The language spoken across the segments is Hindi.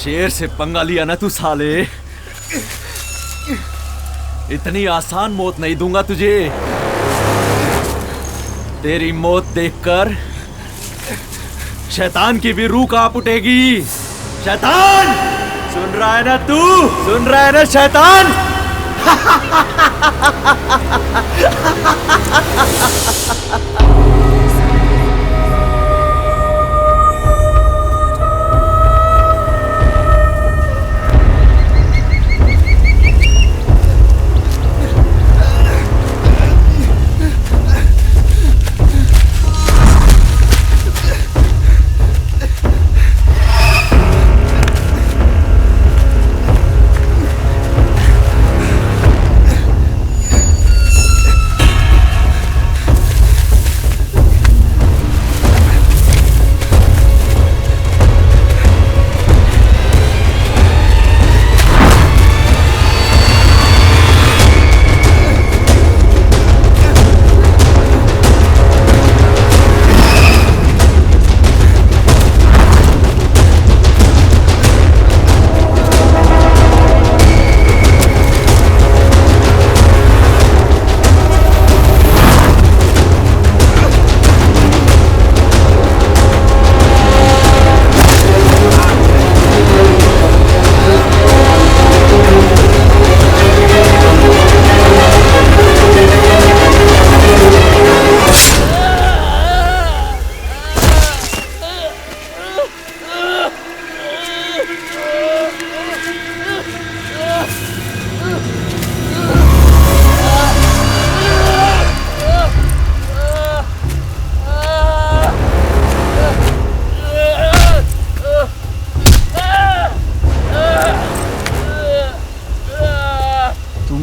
शेर से पंगा लिया ना तू साले, इतनी आसान मौत नहीं दूंगा तुझे। तेरी मौत देखकर शैतान की भी रूह कांप उठेगी। शैतान, सुन रहा है ना तू? सुन रहा है ना शैतान?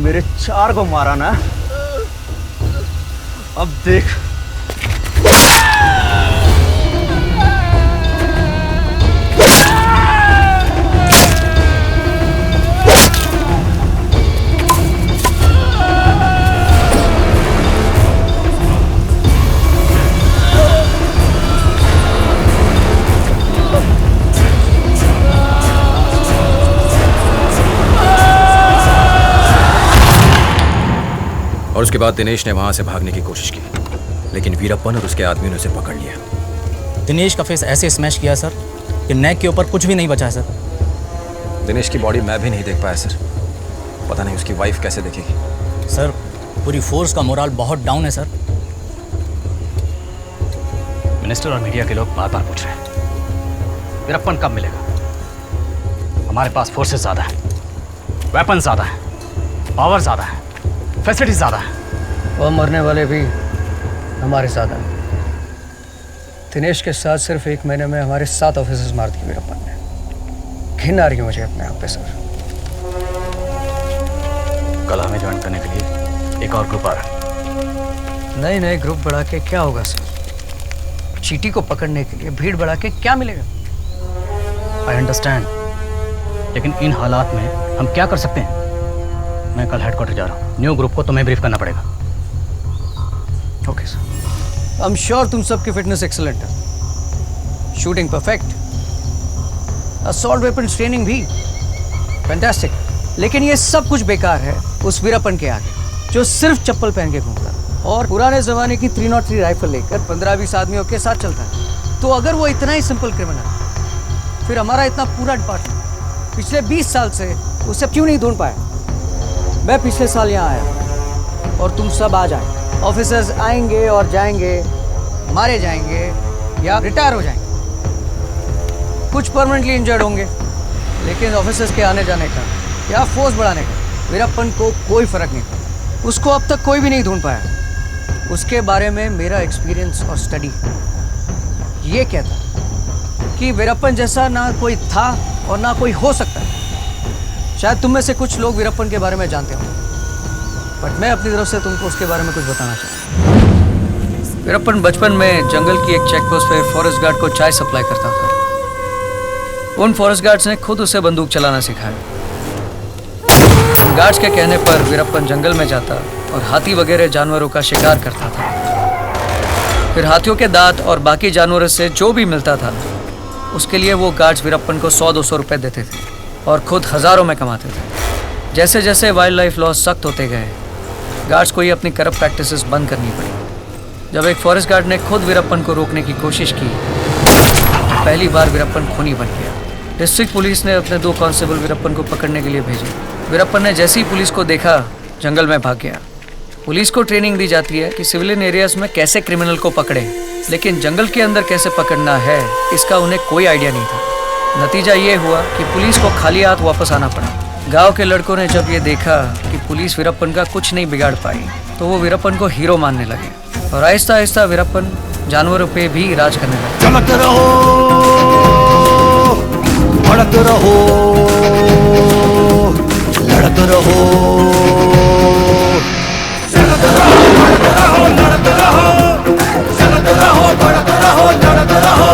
मेरे 4 को मारा ना, अब देख। और उसके बाद दिनेश ने वहां से भागने की कोशिश की, लेकिन वीरप्पन और उसके आदमियों ने उसे पकड़ लिया। दिनेश का फेस ऐसे स्मैश किया सर कि नेक के ऊपर कुछ भी नहीं बचा है सर। दिनेश की बॉडी मैं भी नहीं देख पाया सर, पता नहीं उसकी वाइफ कैसे देखेगी। सर पूरी फोर्स का मोराल बहुत डाउन है सर। मिनिस्टर और मीडिया के लोग बार बार पूछ रहे हैं वीरप्पन कब मिलेगा। हमारे पास फोर्सेस ज़्यादा है, वेपन ज़्यादा है, पावर ज़्यादा है, फैसिलिटीज ज़्यादा है। वो मरने वाले भी हमारे साथ हैं। दिनेश के साथ सिर्फ 1 महीने में हमारे 7 ऑफिसर्स मार दिए वीरप्पन ने। घिन आ रही है मुझे अपने आप पे सर। कल हमें ज्वाइन करने के लिए एक और ग्रुप आ रहा है। नए ग्रुप बढ़ा के क्या होगा सर? चीटी को पकड़ने के लिए भीड़ बढ़ा के क्या मिलेगा? आई अंडरस्टैंड, लेकिन इन हालात में हम क्या कर सकते हैं? मैं कल हेडक्वार्टर जा रहा हूँ, न्यू ग्रुप को तुम्हें ब्रीफ करना पड़ेगा। Okay sir. I am sure तुम सबकी फिटनेस एक्सीलेंट है। Shooting perfect, assault weapons training भी फैंटास्टिक। लेकिन ये सब कुछ बेकार है उस वीरप्पन के आगे जो सिर्फ चप्पल पहन के घूमता है और पुराने जमाने की 303 राइफल लेकर 15-20 आदमियों के साथ चलता है। तो अगर वो इतना ही सिंपल क्रिमिनल है, फिर हमारा इतना पूरा डिपार्टमेंट पिछले 20 साल से उसे क्यों नहीं ढूंढ पाया? मैं पिछले साल यहाँ आया और तुम सब आ जाए। ऑफिसर्स आएंगे और जाएंगे, मारे जाएंगे या रिटायर हो जाएंगे। कुछ परमानेंटली इंजर्ड होंगे, लेकिन ऑफिसर्स के आने जाने का या फोर्स बढ़ाने का वीरप्पन को कोई फर्क नहीं पड़ा। उसको अब तक कोई भी नहीं ढूंढ पाया। उसके बारे में मेरा एक्सपीरियंस और स्टडी ये कहता कि वीरप्पन जैसा ना कोई था और ना कोई हो सकता है। शायद तुम में से कुछ लोग वीरप्पन के बारे में जानते हो, बट मैं अपनी तरफ से तुमको उसके बारे में कुछ बताना चाहता हूँ। वीरप्पन बचपन में जंगल की एक चेक पोस्ट पे फॉरेस्ट गार्ड को चाय सप्लाई करता था। उन फॉरेस्ट गार्ड्स ने खुद उसे बंदूक चलाना सिखाया। गार्ड्स के कहने पर वीरप्पन जंगल में जाता और हाथी वगैरह जानवरों का शिकार करता था। फिर हाथियों के दांत और बाकी जानवरों से जो भी मिलता था उसके लिए वो गार्ड्स वीरप्पन को 100-200 रुपए देते थे और खुद हज़ारों में कमाते थे। जैसे जैसे वाइल्ड लाइफ लॉज सख्त होते गए, गार्ड्स को ही अपनी करप्ट प्रैक्टिसेस बंद करनी पड़ी। जब एक फॉरेस्ट गार्ड ने खुद वीरप्पन को रोकने की कोशिश की, पहली बार वीरप्पन खूनी बन गया। डिस्ट्रिक्ट पुलिस ने अपने 2 कांस्टेबल वीरप्पन को पकड़ने के लिए भेजे। वीरप्पन ने जैसे ही पुलिस को देखा, जंगल में भाग गया। पुलिस को ट्रेनिंग दी जाती है कि सिविलियन एरियाज में कैसे क्रिमिनल को पकड़े, लेकिन जंगल के अंदर कैसे पकड़ना है इसका उन्हें कोई आइडिया नहीं था। नतीजा ये हुआ कि पुलिस को खाली हाथ वापस आना पड़ा। गांव के लड़कों ने जब ये देखा कि पुलिस वीरप्पन का कुछ नहीं बिगाड़ पाई, तो वो वीरप्पन को हीरो मानने लगे और आहिस्ता आहिस्ता वीरप्पन जानवरों पे भी राज करने लगे। चमक रहो, भड़क रहो, लड़क रहो, चलत रहो, भड़क रहो, लड़क रहो, चलत रहो, भड़क रहो, लड़क रहो,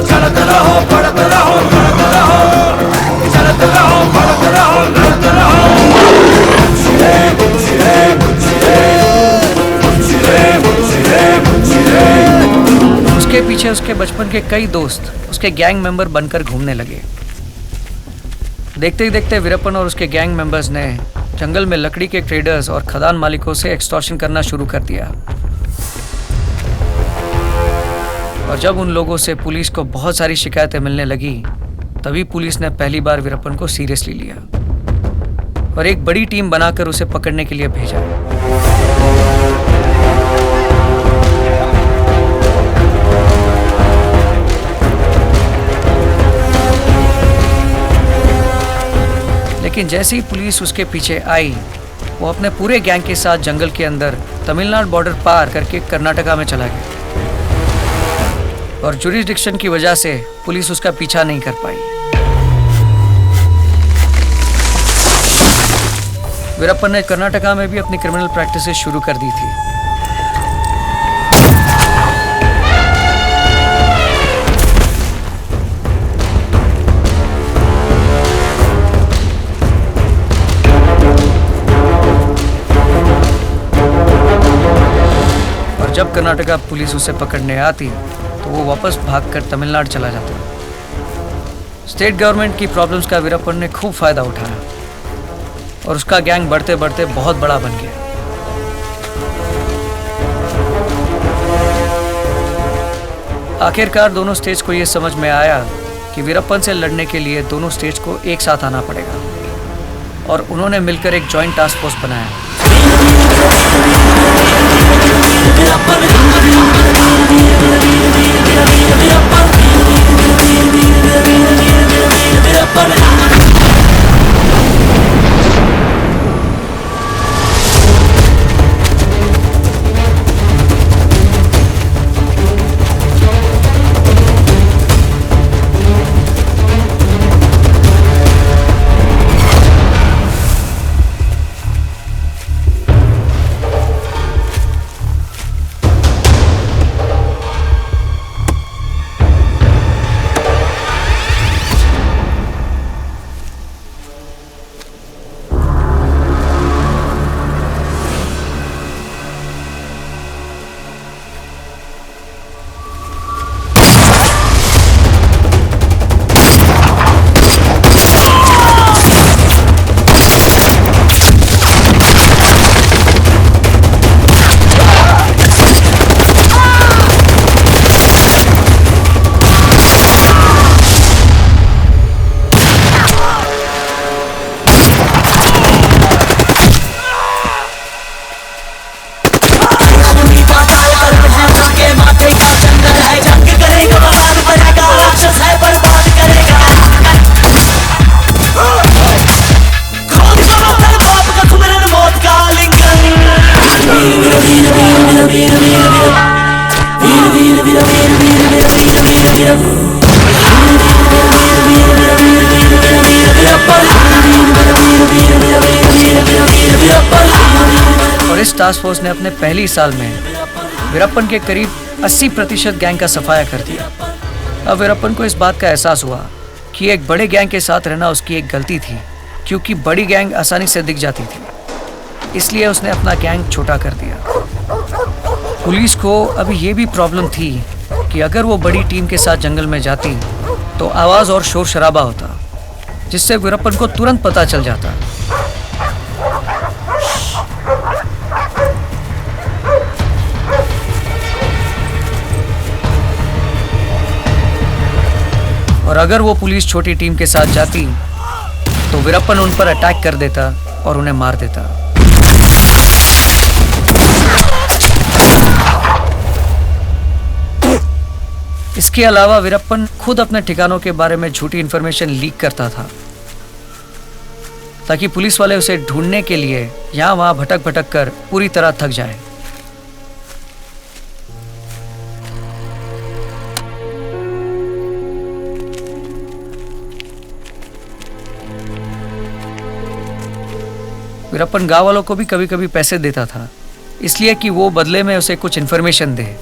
चलत रहो, भड़क रहो, लड़क रहो, चलत रहो, भड़क रहो, लड़क रहो। मुझे मुझे मुझे मुझे मुझे मुझे। उसके पीछे उसके बचपन के कई दोस्त उसके गैंग मेंबर बनकर घूमने लगे। देखते ही देखते वीरप्पन और उसके गैंग मेंबर्स ने जंगल में लकड़ी के ट्रेडर्स और खदान मालिकों से एक्सटॉर्शन करना शुरू कर दिया। और जब उन लोगों से पुलिस को बहुत सारी शिकायतें मिलने लगी, तभी पुलिस ने पहली बार वीरप्पन को सीरियसली लिया और एक बड़ी टीम बनाकर उसे पकड़ने के लिए भेजा। लेकिन जैसे ही पुलिस उसके पीछे आई, वो अपने पूरे गैंग के साथ जंगल के अंदर तमिलनाडु बॉर्डर पार करके कर्नाटका में चला गया और जुरिसडिक्शन की वजह से पुलिस उसका पीछा नहीं कर पाई। वीरप्पन ने कर्नाटका में भी अपनी क्रिमिनल प्रैक्टिसेस शुरू कर दी थी। जब कर्नाटका पुलिस उसे पकड़ने आती तो वो वापस भागकर तमिलनाडु चला जाता। स्टेट गवर्नमेंट की प्रॉब्लम्स का वीरप्पन ने खूब फायदा उठाया और उसका गैंग बढ़ते बढ़ते बहुत बड़ा बन गया। आखिरकार दोनों स्टेट्स को ये समझ में आया कि वीरप्पन से लड़ने के लिए दोनों स्टेट्स को एक साथ आना पड़ेगा और उन्होंने मिलकर एक जॉइंट टास्क फोर्स बनाया। और इस टास्क फोर्स ने अपने पहली साल में वीरप्पन के करीब 80% गैंग का सफाया कर दिया। अब वीरप्पन को इस बात का एहसास हुआ कि एक बड़े गैंग के साथ रहना उसकी एक गलती थी, क्योंकि बड़ी गैंग आसानी से दिख जाती थी। इसलिए उसने अपना गैंग छोटा कर दिया। पुलिस को अभी ये भी प्रॉब्लम थी कि अगर वो बड़ी टीम के साथ जंगल में जाती तो आवाज और शोर शराबा होता, जिससे वीरप्पन को तुरंत पता चल जाता। और अगर वो पुलिस छोटी टीम के साथ जाती तो वीरप्पन उन पर अटैक कर देता और उन्हें मार देता। इसके अलावा वीरप्पन खुद अपने ठिकानों के बारे में झूठी इंफॉर्मेशन लीक करता था, ताकि पुलिस वाले उसे ढूंढने के लिए यहां वहां भटक भटक कर पूरी तरह थक जाएं। वीरप्पन गांव वालों को भी कभी कभी पैसे देता था, इसलिए कि वो बदले में उसे कुछ इंफॉर्मेशन दे।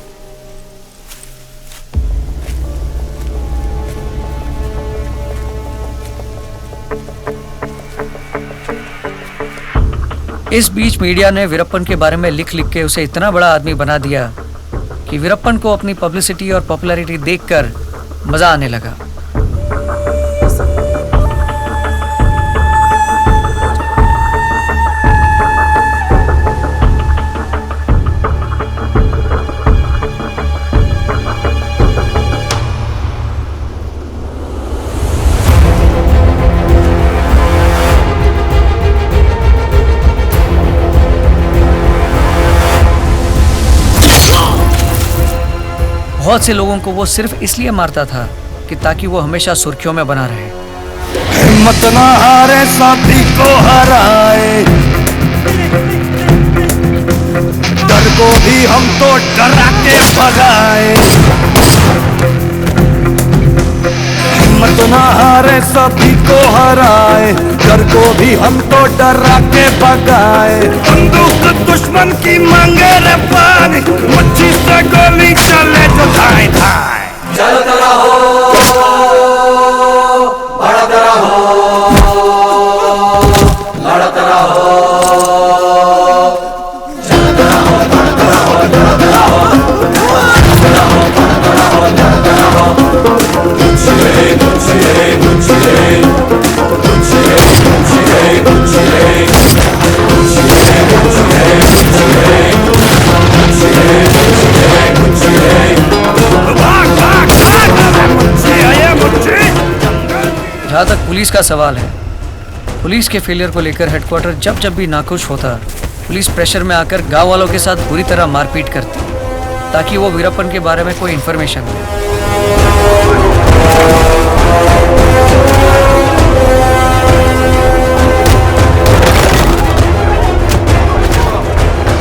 इस बीच मीडिया ने वीरप्पन के बारे में लिख लिख के उसे इतना बड़ा आदमी बना दिया कि वीरप्पन को अपनी पब्लिसिटी और पॉपुलैरिटी देखकर मजा आने लगा। बहुत से लोगों को वो सिर्फ इसलिए मारता था कि ताकि वो हमेशा सुर्खियों में बना रहे। हिम्मत ना हारे साथी को हराए, डर को भी हम तो डरा के भगाए। हिम्मत ना हारे साथी को हराए, डर को भी हम तो डरा के भगाए। बंदूक दुश्मन की मांगे रे पानी, मच्छी से गोली चले जो धाए धाए। चलता रहो, बढ़ता रहो, लड़ता रहो, चलता रहो, बढ़ता रहो, लड़ता रहो, चलता रहो, बढ़ता रहो, लड़ता रहो। गुच्छे गुच्छे गुच्छे गुच्छे गुच्छे गुच्छे जहाँ तक पुलिस का सवाल है, पुलिस के फेलियर को लेकर हेडक्वार्टर जब जब भी नाखुश होता, पुलिस प्रेशर में आकर गांव वालों के साथ बुरी तरह मारपीट करती, ताकि वो वीरप्पन के बारे में कोई इंफॉर्मेशन दे।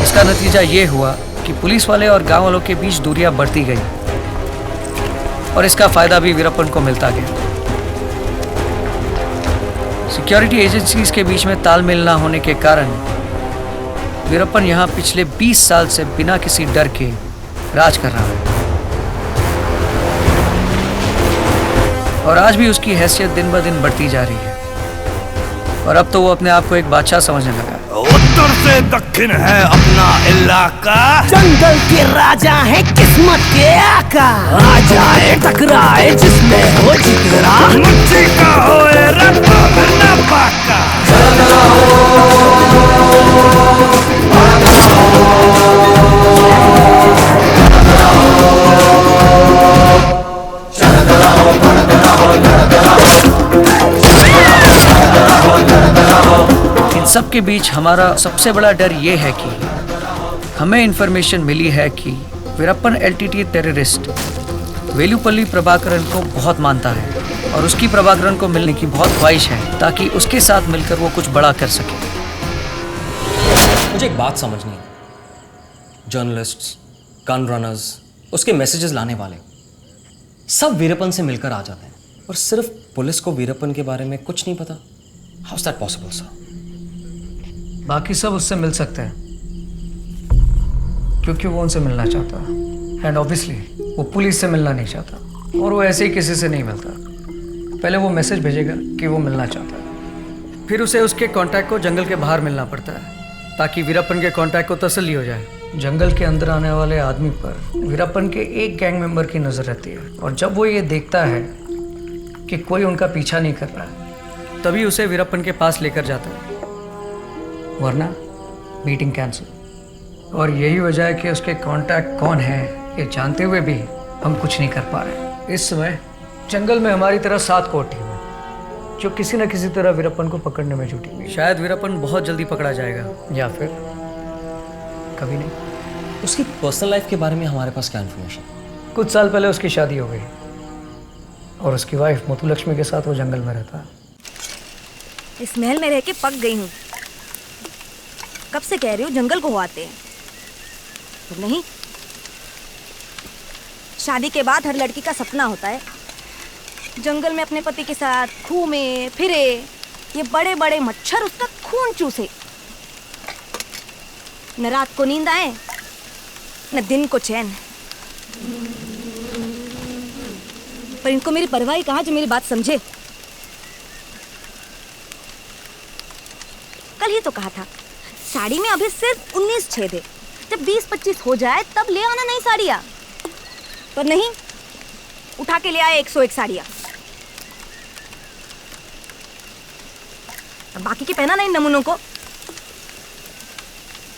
इसका नतीजा ये हुआ कि पुलिस वाले और गांव वालों के बीच दूरियां बढ़ती गई और इसका फायदा भी वीरप्पन को मिलता गया। सिक्योरिटी एजेंसीज के बीच में तालमेल ना होने के कारण वीरप्पन यहाँ पिछले 20 साल से बिना किसी डर के राज कर रहा है और आज भी उसकी हैसियत दिन ब दिन बढ़ती जा रही है और अब तो वो अपने आप को एक बादशाह समझने लगा। उत्तर से दक्षिण है अपना इलाका, जंगल के राजा है किस्मत के आका। आ जाए टकराए जिसमें हो जिगरा, मुझे का होए रब्बा ना पाका। चलता रहो, बढ़ता रहो, बढ़ता रहो, लड़ता रहो। इन सब के बीच हमारा सबसे बड़ा डर ये है कि हमें इंफॉर्मेशन मिली है कि वीरप्पन एलटीटी टेररिस्ट वेलुपल्ली प्रभाकरन को बहुत मानता है और उसकी प्रभाकरन को मिलने की बहुत ख्वाहिश है, ताकि उसके साथ मिलकर वो कुछ बड़ा कर सके। मुझे एक बात समझनी है, जर्नलिस्ट्स, गन रनर्स, उसके मैसेजेस लाने वाले सब वीरप्पन से मिलकर आ जाते हैं और सिर्फ पुलिस को वीरप्पन के बारे में कुछ नहीं पता। How is that possible sir? बाकी सब उससे मिल सकते हैं क्योंकि वो उनसे मिलना चाहता है एंड ऑब्वियसली वो पुलिस से मिलना नहीं चाहता और वो ऐसे ही किसी से नहीं मिलता। पहले वो मैसेज भेजेगा कि वो मिलना चाहता है, फिर उसे उसके कांटेक्ट को जंगल के बाहर मिलना पड़ता है ताकि वीरप्पन के कांटेक्ट को तसल्ली हो जाए। जंगल के अंदर आने वाले आदमी पर वीरप्पन के एक गैंग मेंबर की नज़र रहती है और जब वो ये देखता है कि कोई उनका पीछा नहीं कर रहा है, तभी उसे वीरप्पन के पास लेकर जाता है, वरना मीटिंग कैंसिल। और यही वजह है कि उसके कांटेक्ट कौन है ये जानते हुए भी हम कुछ नहीं कर पा रहे। इस समय जंगल में हमारी तरह 7 कोर टीम है जो किसी न किसी तरह वीरप्पन को पकड़ने में जुटी हुई है। शायद वीरप्पन बहुत जल्दी पकड़ा जाएगा या फिर कभी नहीं। उसकी पर्सनल लाइफ के बारे में हमारे पास क्या इन्फॉर्मेशन? कुछ साल पहले उसकी शादी हो गई और उसकी वाइफ मुथुलक्ष्मी के साथ वो जंगल में रहता है। इस महल में रह के पक गई हूँ। कब से कह रही हूँ जंगल को आते हैं, तो नहीं। शादी के बाद हर लड़की का सपना होता है जंगल में अपने पति के साथ घूमे फिरे, ये बड़े बड़े मच्छर उसका खून चूसे, न रात को नींद आए न दिन को चैन। पर इनको मेरी परवाह ही कहाँ जो मेरी बात समझे। कल ही तो कहा था साड़ी में अभी सिर्फ 19 छेद है, जब 20-25 हो जाए तब ले आना नई साड़ियाँ। पर नहीं, उठा के ले आए 101 साड़ियाँ। अब बाकी की पहना ना इन नमूनों को।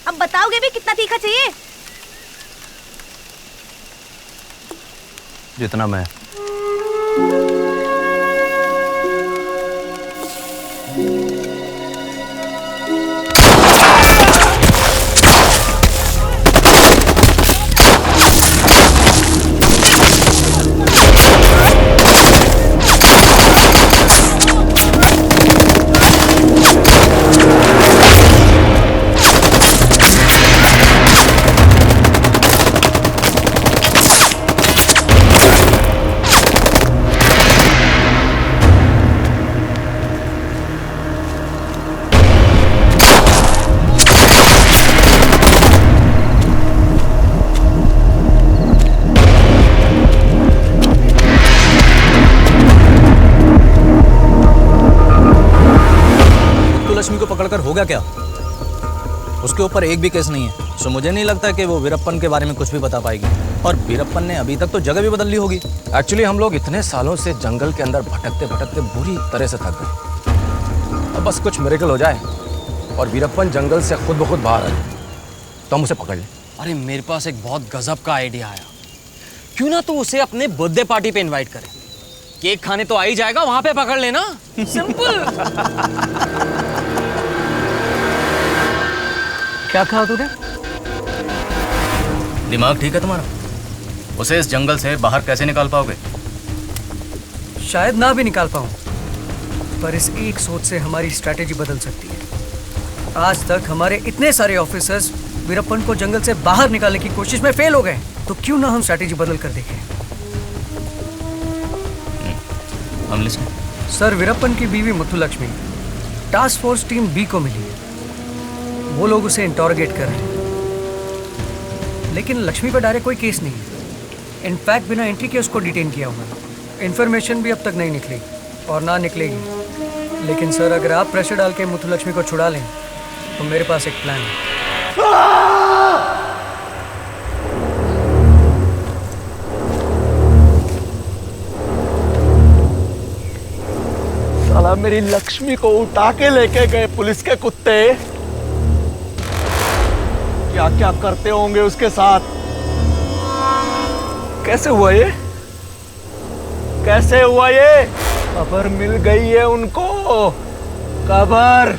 अब बताओगे भी कितना तीखा चाहिए? जितना मैं। लक्ष्मी को पकड़कर होगा क्या? उसके ऊपर एक भी केस नहीं है, सो मुझे नहीं लगता कि वो वीरप्पन के बारे में कुछ भी बता पाएगी। और वीरप्पन ने अभी तक तो जगह भी बदल ली होगी। एक्चुअली हम लोग इतने सालों से जंगल के अंदर भटकते भटकते बुरी तरह से थक गए। अब बस कुछ मिरेकल हो जाए और वीरप्पन जंगल से खुद ब खुद बाहर आ जाए तो हम उसे पकड़ लें। अरे मेरे पास एक बहुत गजब का आइडिया आया। क्यों ना तू उसे अपने बर्थडे पार्टी पे इनवाइट करे, केक खाने तो आ ही जाएगा, वहां पे पकड़ लेना। सिंपल। क्या कहा तूने? दिमाग ठीक है तुम्हारा? उसे इस जंगल से बाहर कैसे निकाल पाओगे? शायद ना भी निकाल पाऊं, पर इस एक सोच से हमारी स्ट्रैटेजी बदल सकती है। आज तक हमारे इतने सारे ऑफिसर्स वीरप्पन को जंगल से बाहर निकालने की कोशिश में फेल हो गए, तो क्यों ना हम स्ट्रैटेजी बदल कर देखें। हम लिस्टें। सर, वीरप्पन की बीवी Muthulakshmi task force team B को मिली है। वो लोग उसे इंटरोगेट कर रहे हैं, लेकिन लक्ष्मी पर डायरेक्ट कोई केस नहीं है। इनफैक्ट बिना एंट्री के उसको डिटेन किया हुआ है। इन्फॉर्मेशन भी अब तक नहीं निकली और ना निकलेगी। लेकिन सर, अगर आप प्रेशर डाल के मुथुलक्ष्मी को छुड़ा लें तो मेरे पास एक प्लान है। साला मेरी लक्ष्मी को उठा के लेके गए पुलिस के कुत्ते। क्या क्या करते होंगे उसके साथ। कैसे हुआ ये? कैसे हुआ ये? खबर मिल गई है उनको। खबर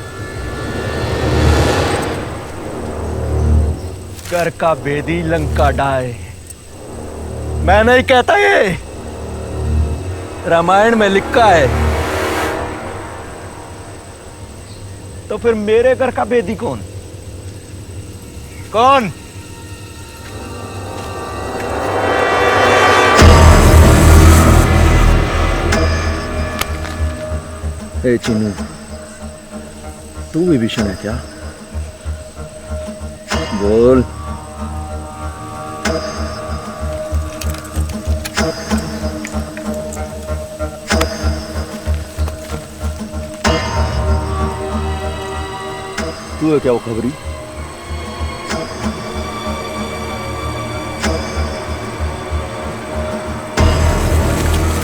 घर का बेदी लंका डाय। मैं नहीं कहता, ये रामायण में लिखा है। तो फिर मेरे घर का बेदी कौन? कौन? ए चीनू, तू भी भीषण है क्या? बोल। तू है क्या वो खबरी?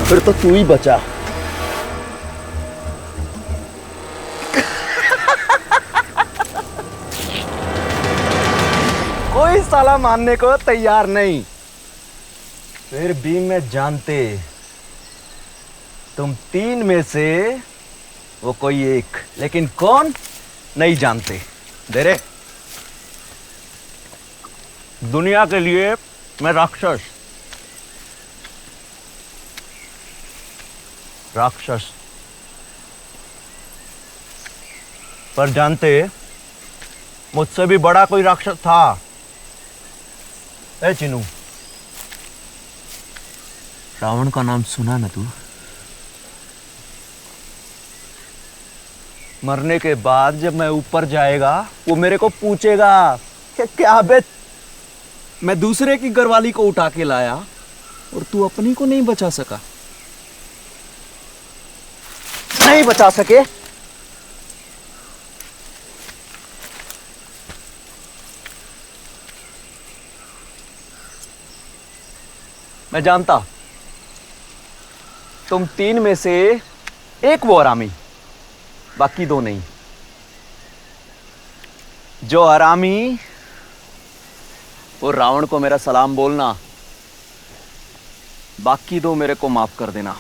फिर तो तू ही बचा। साला मानने को तैयार नहीं। फिर भी मैं जानते तुम तीन में से वो कोई एक, लेकिन कौन नहीं जानते। दे रे। दुनिया के लिए मैं राक्षस पर जानते मुझसे भी बड़ा कोई राक्षस था। ए चिनू, रावण का नाम सुना ना तू? मरने के बाद जब मैं ऊपर जाएगा वो मेरे को पूछेगा कि क्या बे, मैं दूसरे की घरवाली को उठा के लाया और तू अपनी को नहीं बचा सका। नहीं बचा सके? मैं जानता तुम तीन में से एक वो हरामी, बाकी दो नहीं। जो हरामी वो रावण को मेरा सलाम बोलना, बाकी दो मेरे को माफ कर देना।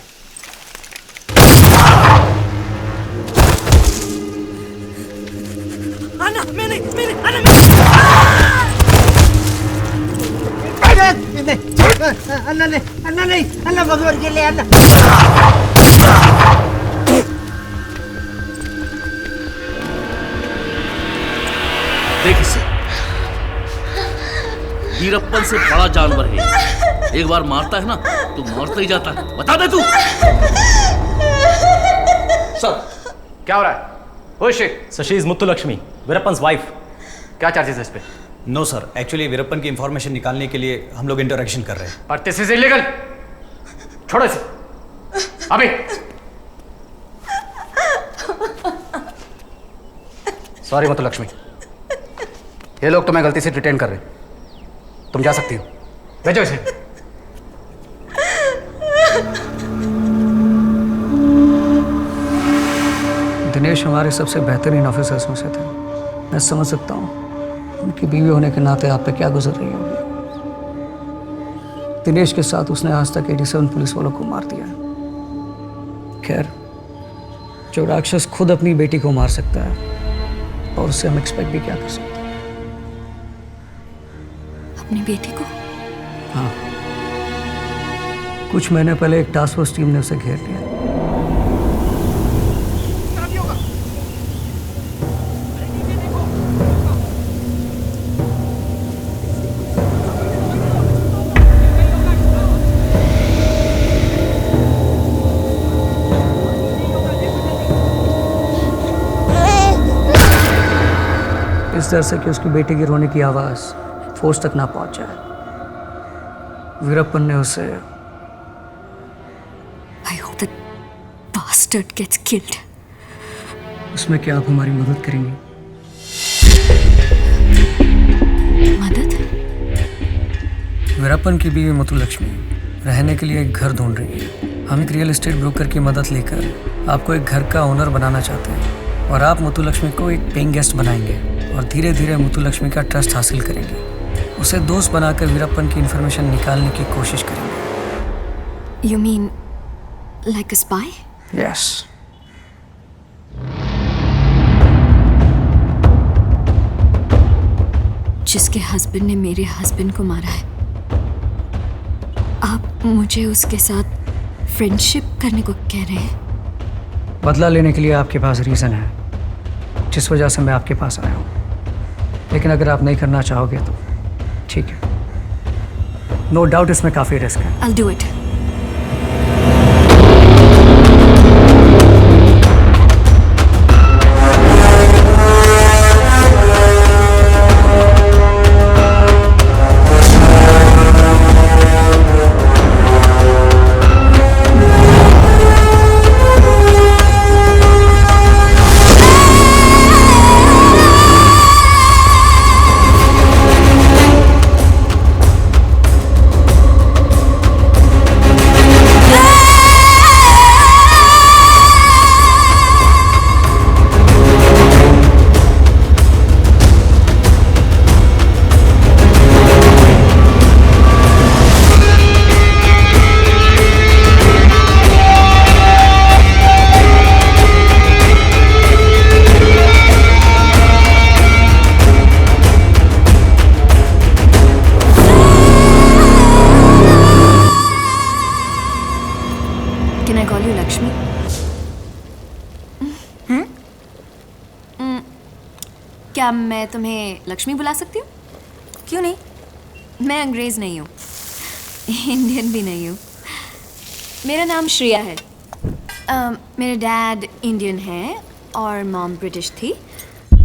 अन्ना मैंने अन्ना नहीं अन्ना भगवान के लिए अन्ना। देख इसे, वीरप्पन से बड़ा जानवर है। एक बार मारता है ना तो मरता ही जाता है। बता दे तू। सर क्या हो रहा है? Sir she is Muthulakshmi, Veerappan's wife. क्या चार्जेस है इस पे? नो सर, एक्चुअली वीरप्पन की इंफॉर्मेशन निकालने के लिए हम लोग इंटरेक्शन कर रहे हैं। पर दिस इज इलीगल। छोड़ो इसे अभी। सॉरी मुत्तुलक्ष्मी, ये लोग तुम्हें गलती से डिटेन कर रहे हैं। तुम जा सकती हो, भेजो इसे। दिनेश हमारे सबसे बेहतरीन ऑफिसर्स में से थे। मैं समझ सकता हूँ उनकी बीवी होने के नाते आप पे क्या गुजर रही होगी। दिनेश के साथ उसने आज तक 87 पुलिस वालों को मार दिया। खैर, जो राक्षस खुद अपनी बेटी को मार सकता है और उससे हम एक्सपेक्ट भी क्या कर सकते हैं। अपनी बेटी को? हाँ, कुछ महीने पहले एक टास्क फोर्स टीम ने उसे घेर लिया। इस डर से कि उसकी बेटी की रोने की आवाज फोर्स तक ना पहुंच जाए, वीरप्पन ने उसे I hope that bastard gets killed. उसमें क्या आप हमारी मदद करेंगी? मदद? वीरप्पन की बीवी मुत्तुलक्ष्मी रहने के लिए एक घर ढूंढ रही है। हम एक रियल एस्टेट ब्रोकर की मदद लेकर आपको एक घर का ओनर बनाना चाहते हैं और आप मुत्तुलक्ष्मी को एक पेइंग गेस्ट बनाएंगे और धीरे धीरे मुत्तुलक्ष्मी का ट्रस्ट हासिल करेंगे। उसे दोस्त बनाकर वीरप्पन की इंफॉर्मेशन निकालने की कोशिश करेंगे। You mean like a spy? Yes. जिसके हस्बैंड ने मेरे हस्बैंड को मारा है, आप मुझे उसके साथ फ्रेंडशिप करने को कह रहे हैं? बदला लेने के लिए आपके पास रीज़न है जिस वजह से मैं आपके पास आया हूँ, लेकिन अगर आप नहीं करना चाहोगे तो ठीक है। नो डाउट इसमें काफ़ी रिस्क है। I'll do it. Can I call you Lakshmi? क्या मैं तुम्हें लक्ष्मी बुला सकती हूँ? क्यों नहीं? मैं अंग्रेज नहीं हूँ, इंडियन भी नहीं हूँ। मेरा नाम श्रेया है। मेरे डैड इंडियन हैं और मॉम ब्रिटिश थी।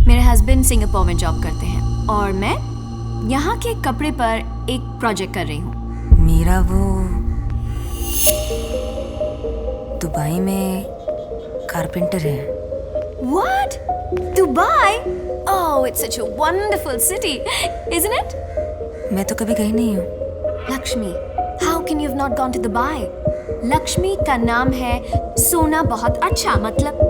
मेरे हस्बैंड सिंगापुर में जॉब करते हैं और मैं यहाँ के कपड़े पर एक प्रोजेक्ट कर रही हूँ। मेरा वो दुबई में कारपेंटर है। What? Dubai? Oh, it's such a wonderful city, isn't it? मैं तो कभी गई नहीं हूँ। Lakshmi, how can you have not gone to Dubai? Lakshmi का नाम है सोना बहुत अच्छा, मतलब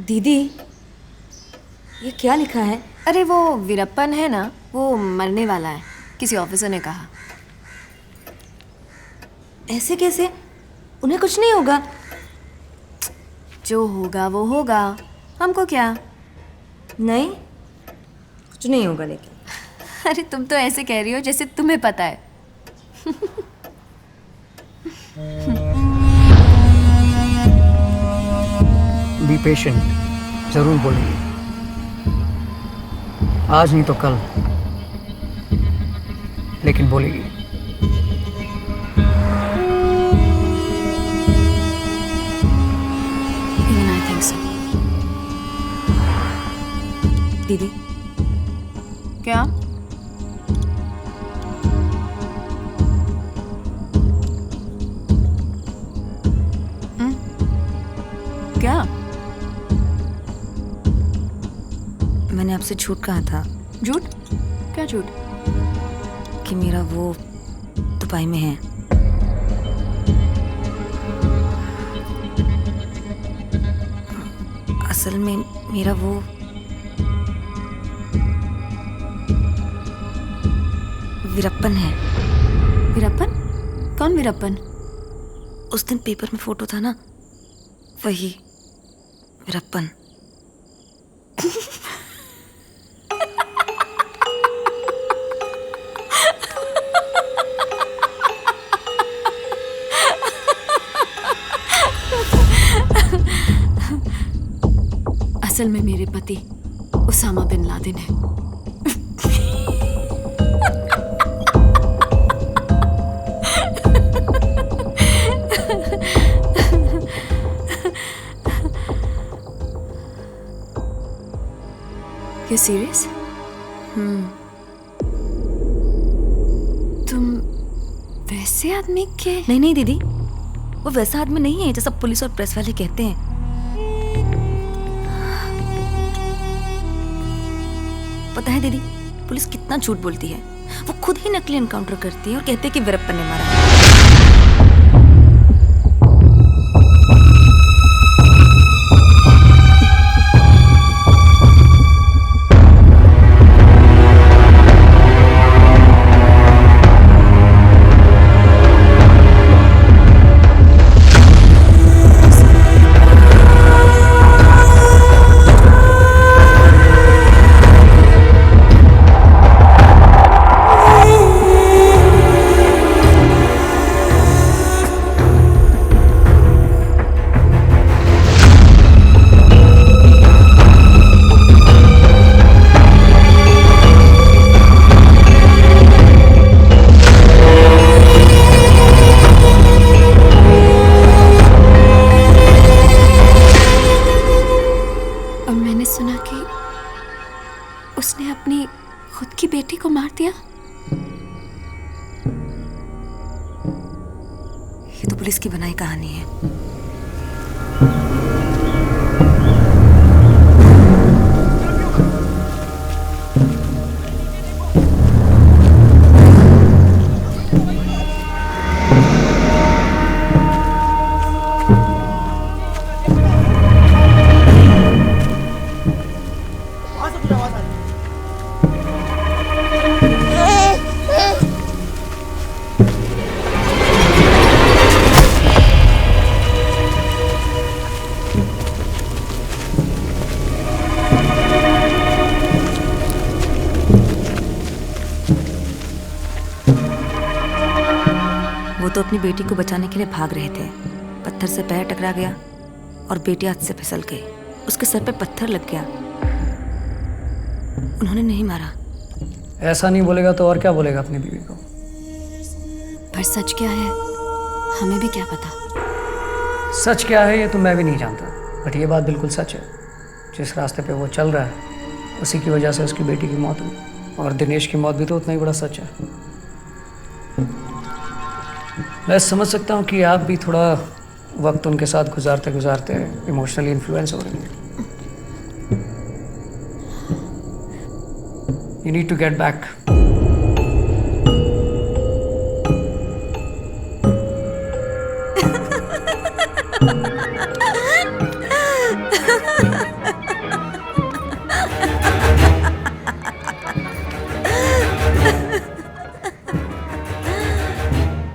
दीदी, ये क्या लिखा है? अरे वो वीरप्पन है ना, वो मरने वाला है, किसी ऑफिसर ने कहा। ऐसे कैसे? उन्हें कुछ नहीं होगा। जो होगा वो होगा, हमको क्या। नहीं, कुछ नहीं होगा लेकिन। अरे तुम तो ऐसे कह रही हो जैसे तुम्हें पता है। बी पेशेंट, जरूर बोलेंगे। आज नहीं तो कल, लेकिन बोलेगी। Even I think so. दीदी, क्या? क्या? मैंने आपसे झूठ कहा था। झूठ? क्या झूठ? कि मेरा वो दुबई में है। असल में मेरा वो वीरप्पन है। वीरप्पन? कौन वीरप्पन? उस दिन पेपर में फोटो था ना, वही वीरप्पन। असल में मेरे पति उसामा बिन लादेन है। You serious? तुम वैसे आदमी के? नहीं दीदी, वो वैसा आदमी नहीं है जैसा पुलिस और प्रेस वाले कहते हैं। पता है दीदी, पुलिस कितना झूठ बोलती है। वो खुद ही नकली एनकाउंटर करती है और कहते हैं कि वीरप्पन ने मारा है। उसने अपनी खुद की बेटी को मार दिया। ये तो पुलिस की बनाई कहानी है। वो तो अपनी बेटी को बचाने के लिए भाग रहे थे। पत्थर से पैर टकरा गया और बेटी हाथ से फिसल गई। उसके सर पे पत्थर लग गया। उन्होंने नहीं मारा। ऐसा नहीं बोलेगा तो और क्या बोलेगा अपनी बीवी को? पर सच क्या है हमें भी क्या पता। सच क्या है ये तो मैं भी नहीं जानता, बट ये बात बिल्कुल सच है। जिस रास्ते पे वो चल रहा है उसी की वजह से उसकी बेटी की मौत हुई, और दिनेश की मौत भी तो उतना ही बड़ा सच है। मैं समझ सकता हूँ कि आप भी थोड़ा वक्त उनके साथ गुजारते गुजारते इमोशनली इन्फ्लुएंस हो रही हैं। You need to get back.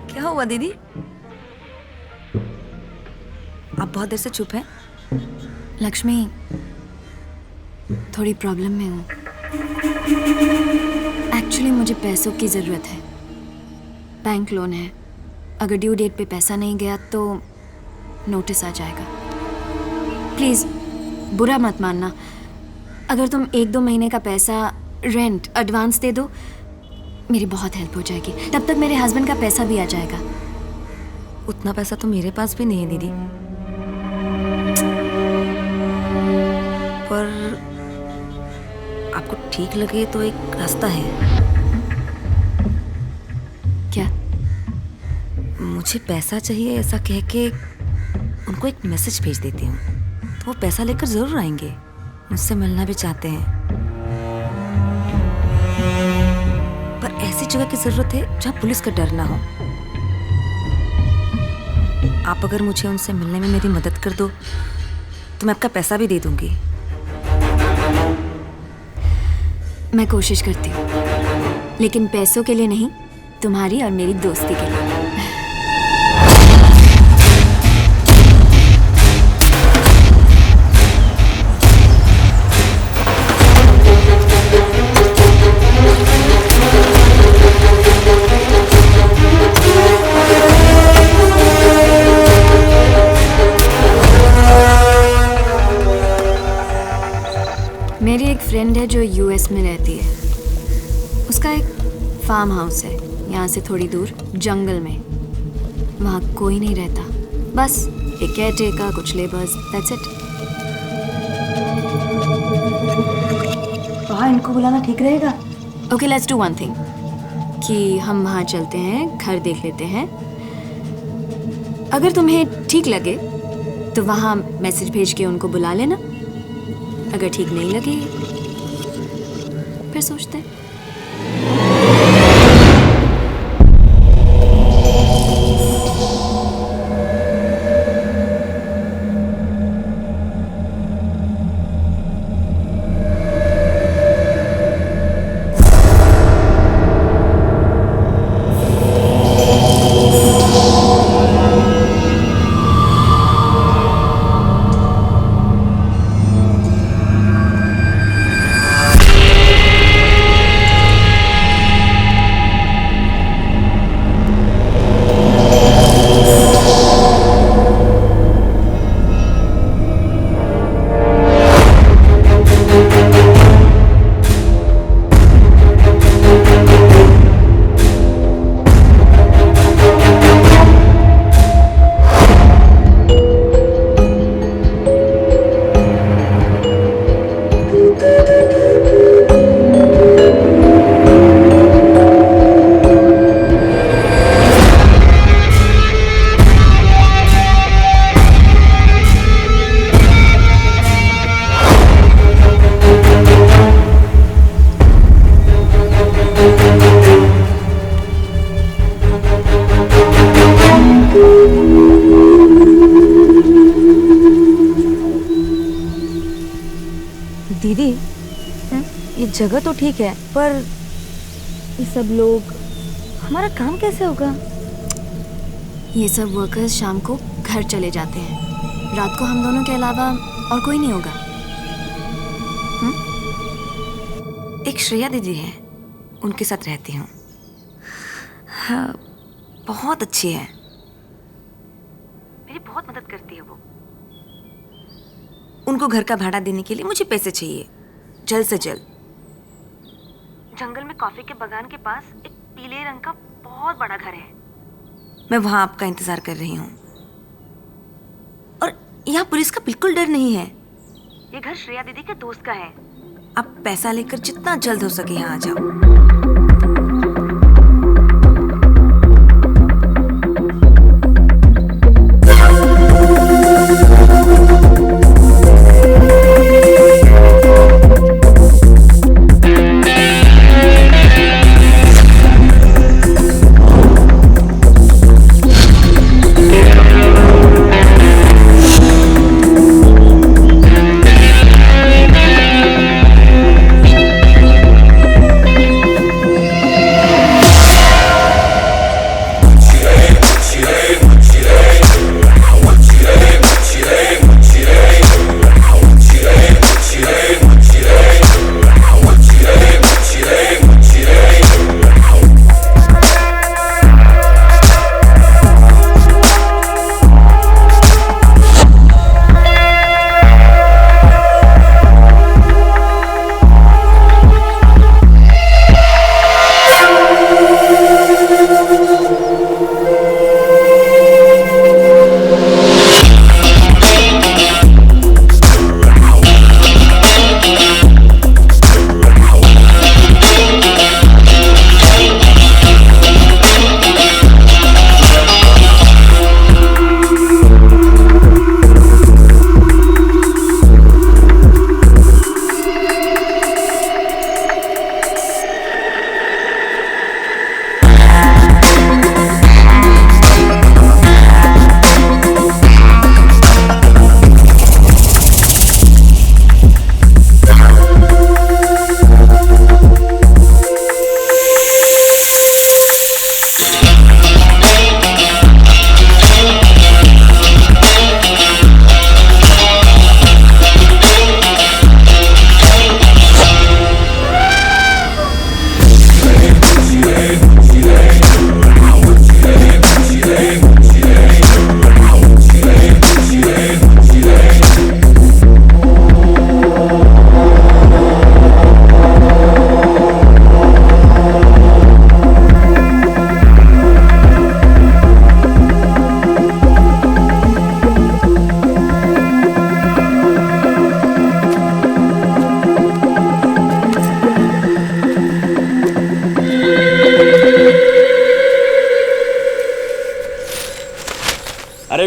क्या हुआ दीदी? आप बहुत देर से चुप हैं। लक्ष्मी, थोड़ी प्रॉब्लम में हूँ। एक्चुअली मुझे पैसों की ज़रूरत है। बैंक लोन है। अगर ड्यू डेट पे पैसा नहीं गया तो नोटिस आ जाएगा। प्लीज़ बुरा मत मानना। अगर तुम 1-2 महीने का पैसा रेंट एडवांस दे दो, मेरी बहुत हेल्प हो जाएगी। तब तक मेरे हस्बैंड का पैसा भी आ जाएगा। उतना पैसा तो मेरे पास भी नहीं है दीदी, पर आपको ठीक लगे तो एक रास्ता है। क्या? मुझे पैसा चाहिए ऐसा कह के उनको एक मैसेज भेज देती हूँ, तो वो पैसा लेकर जरूर आएंगे। मुझसे मिलना भी चाहते हैं, पर ऐसी जगह की जरूरत है जहाँ पुलिस का डर ना हो। आप अगर मुझे उनसे मिलने में मेरी मदद कर दो तो मैं आपका पैसा भी दे दूंगी। मैं कोशिश करती हूँ, लेकिन पैसों के लिए नहीं, तुम्हारी और मेरी दोस्ती के लिए। मेरी एक फ्रेंड है जो यूएस में रहती है। उसका एक फार्म हाउस है यहाँ से थोड़ी दूर जंगल में। वहाँ कोई नहीं रहता, बस एक केयरटेकर, कुछ लेबर्स, दैट्स इट। वहाँ इनको बुलाना ठीक रहेगा? Okay, let's do one thing कि हम वहाँ चलते हैं, घर देख लेते हैं। अगर तुम्हें ठीक लगे तो वहाँ मैसेज भेज के उनको बुला लेना। अगर ठीक नहीं लगे फिर सोचते हैं। दीदी, ये जगह तो ठीक है, पर ये सब लोग, हमारा काम कैसे होगा? ये सब वर्कर्स शाम को घर चले जाते हैं। रात को हम दोनों के अलावा और कोई नहीं होगा। एक श्रेया दीदी है, उनके साथ रहती हूँ। हाँ, बहुत अच्छी है, मेरी बहुत मदद करती है वो। उनको घर का भाड़ा देने के लिए मुझे पैसे चाहिए, जल्द से जल्द। जंगल में कॉफी के बागान के पास एक पीले रंग का बहुत बड़ा घर है। मैं वहां आपका इंतजार कर रही हूँ। और यहाँ पुलिस का बिल्कुल डर नहीं है। ये घर श्रेया दीदी के दोस्त का है। आप पैसा लेकर जितना जल्द हो सके यहाँ आ जाओ।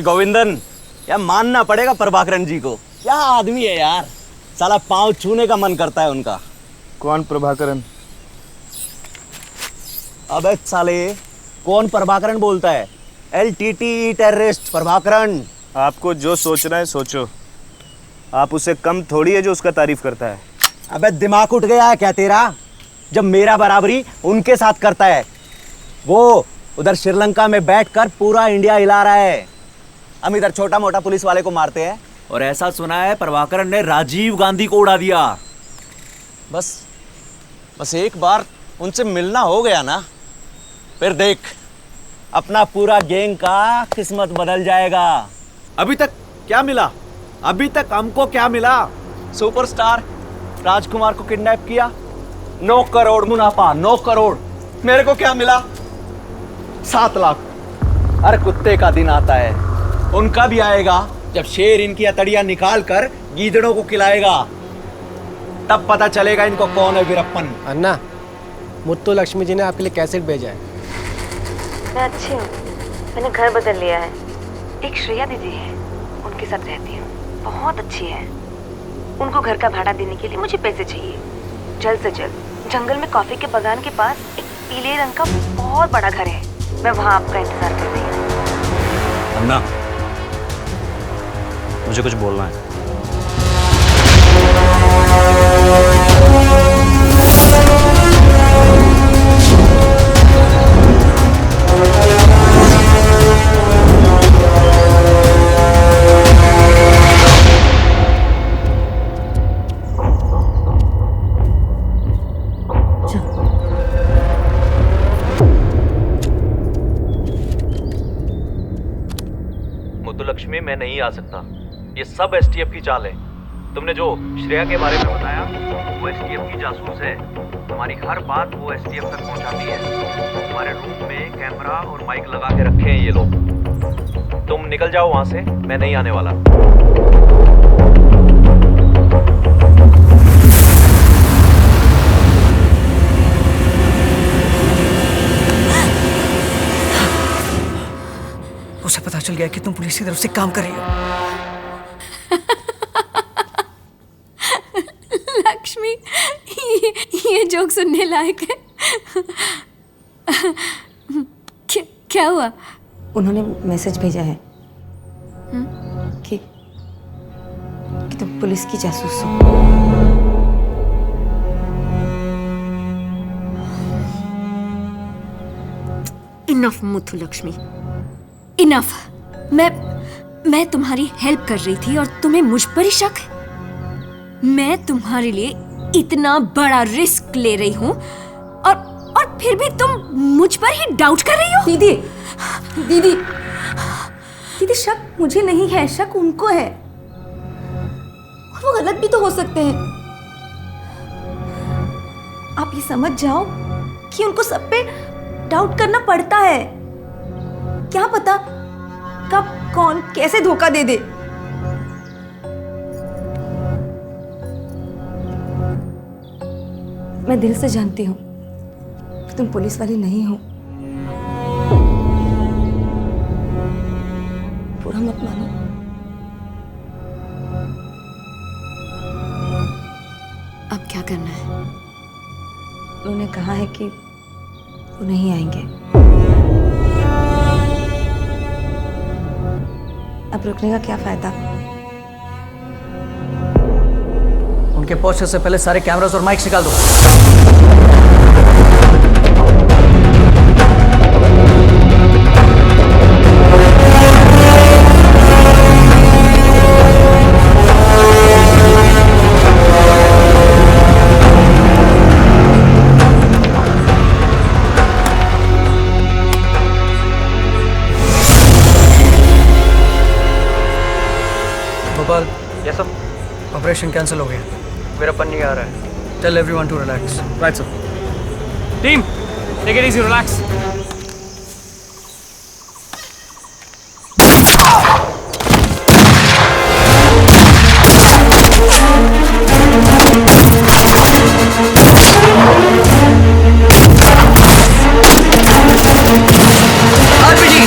अबे गोविंदन, यार मानना पड़ेगा प्रभाकरण जी को। क्या आदमी है यार, साला पांव छूने का मन करता है उनका। कौन प्रभाकरण? अबे साले, कौन प्रभाकरण बोलता है? LTT terrorist Prabhakaran. आपको जो सोचना है सोचो, आप उससे कम थोड़ी है जो उसका तारीफ करता है। अबे दिमाग उठ गया है क्या तेरा? जब मेरा बराबरी उनके साथ करता है। वो उधर श्रीलंका में बैठकर पूरा इंडिया हिला रहा है, हम इधर छोटा मोटा पुलिस वाले को मारते हैं। और ऐसा सुना है प्रभाकरण ने राजीव गांधी को उड़ा दिया। बस एक बार उनसे मिलना हो गया ना, फिर देख अपना पूरा गैंग का किस्मत बदल जाएगा। अभी तक क्या मिला? अभी तक हमको क्या मिला? सुपरस्टार राजकुमार को किडनैप किया, 9 करोड़ मुनाफा, 9 करोड़। मेरे को क्या मिला? 7 लाख। अरे कुत्ते का दिन आता है, उनका भी आएगा जब शेर इनकी अतड़ियां निकाल कर गीदड़ों को खिलाएगा, तब पता चलेगा इनको कौन है वीरप्पन। अन्ना, मुत्तु लक्ष्मी जी ने आपके लिए कैसेट भेजा है। मैं अच्छी हूँ, मैंने घर बदल लिया है। एक श्रेया दीदी है, उनके साथ रहती हूँ, बहुत अच्छी है। उनको घर का भाड़ा देने के लिए मुझे पैसे चाहिए, जल्द से जल्द। जंगल में कॉफी के बागान के पास एक पीले रंग का बहुत बड़ा घर है, मैं वहाँ आपका इंतजार कर रही हूँ। अन्ना, मुझे कुछ बोलना है। मुत्तुलक्ष्मी, मैं नहीं आ सकता। ये सब STF की चाल है। तुमने जो श्रेया के बारे में बताया, वो STF की जासूस है। हमारी हर बात वो STF तक पहुंचाती है। हमारे रूम में कैमरा और माइक लगा के रखे हैं ये लोग। तुम निकल जाओ वहां से, मैं नहीं आने वाला। उसे पता चल गया कि तुम पुलिस की तरफ से काम कर रही हो। लक्ष्मी, ये जोक सुनने लायक है। क्या हुआ? उन्होंने मैसेज भेजा है कि तुम पुलिस की जासूस हो। Enough Muthulakshmi, enough. मैं तुम्हारी हेल्प कर रही थी और तुम्हें मुझ पर ही शक है? मैं तुम्हारे लिए इतना बड़ा रिस्क ले रही हूँ और फिर भी तुम मुझ पर ही डाउट कर रही हो? दीदी, दीदी, दीदी, शक मुझे नहीं है, शक उनको है। और वो गलत भी तो हो सकते हैं। आप ये समझ जाओ कि उनको सब पे डाउट करना पड़ता है। क्या पता कब कौन कैसे धोखा दे दे। मैं दिल से जानती हूँ कि तुम पुलिस वाली नहीं हो। बुरा मत मानो। अब क्या करना है? उन्होंने कहा है कि वो नहीं आएंगे। अब रुकने का क्या फायदा? उनके पहुंचने से पहले सारे कैमरास और माइक्स निकाल दो। Gopal, yes sir. Operation cancel हो गया। वीरप्पन नहीं आ रहा है। Tell everyone to relax. Right sir. Team, take it easy, relax. RPG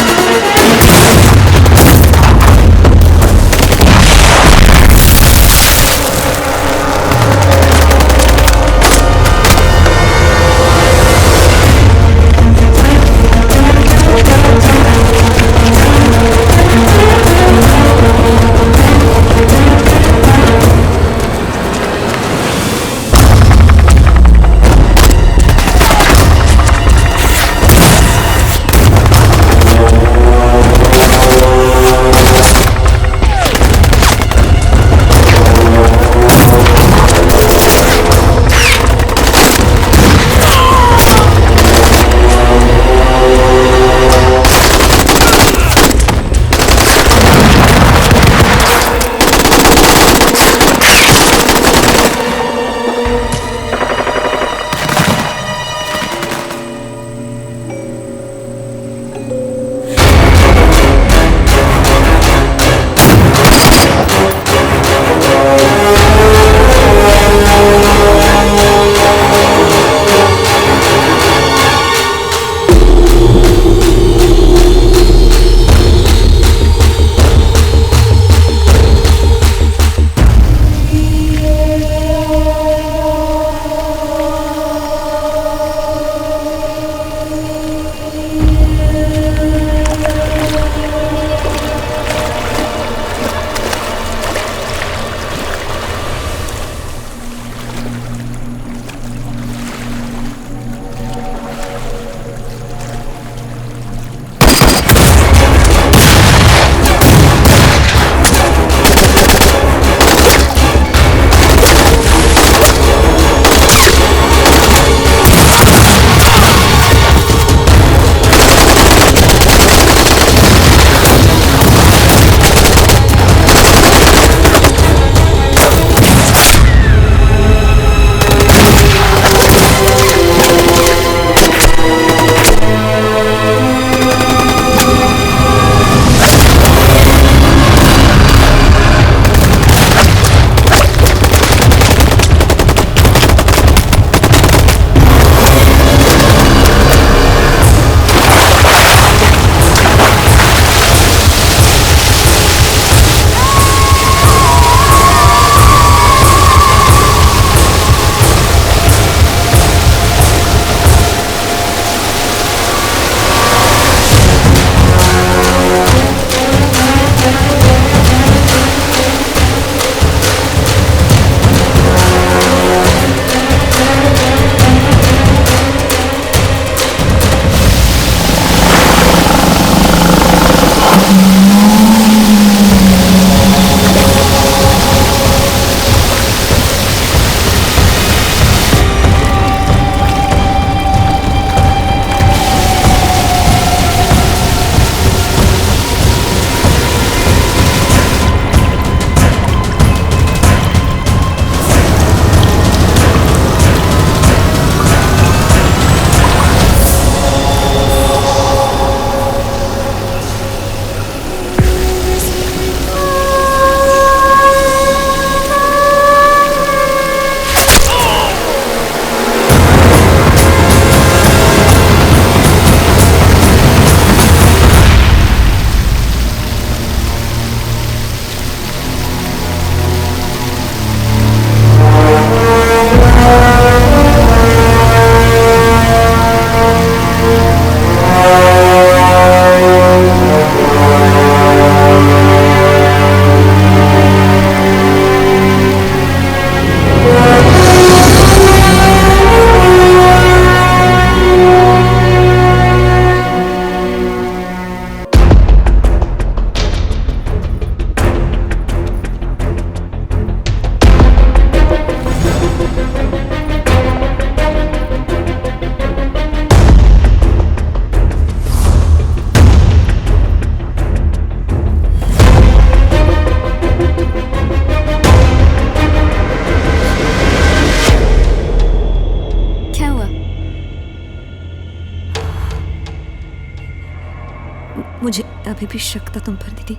मुझे अभी भी शक था तुम पर दीदी,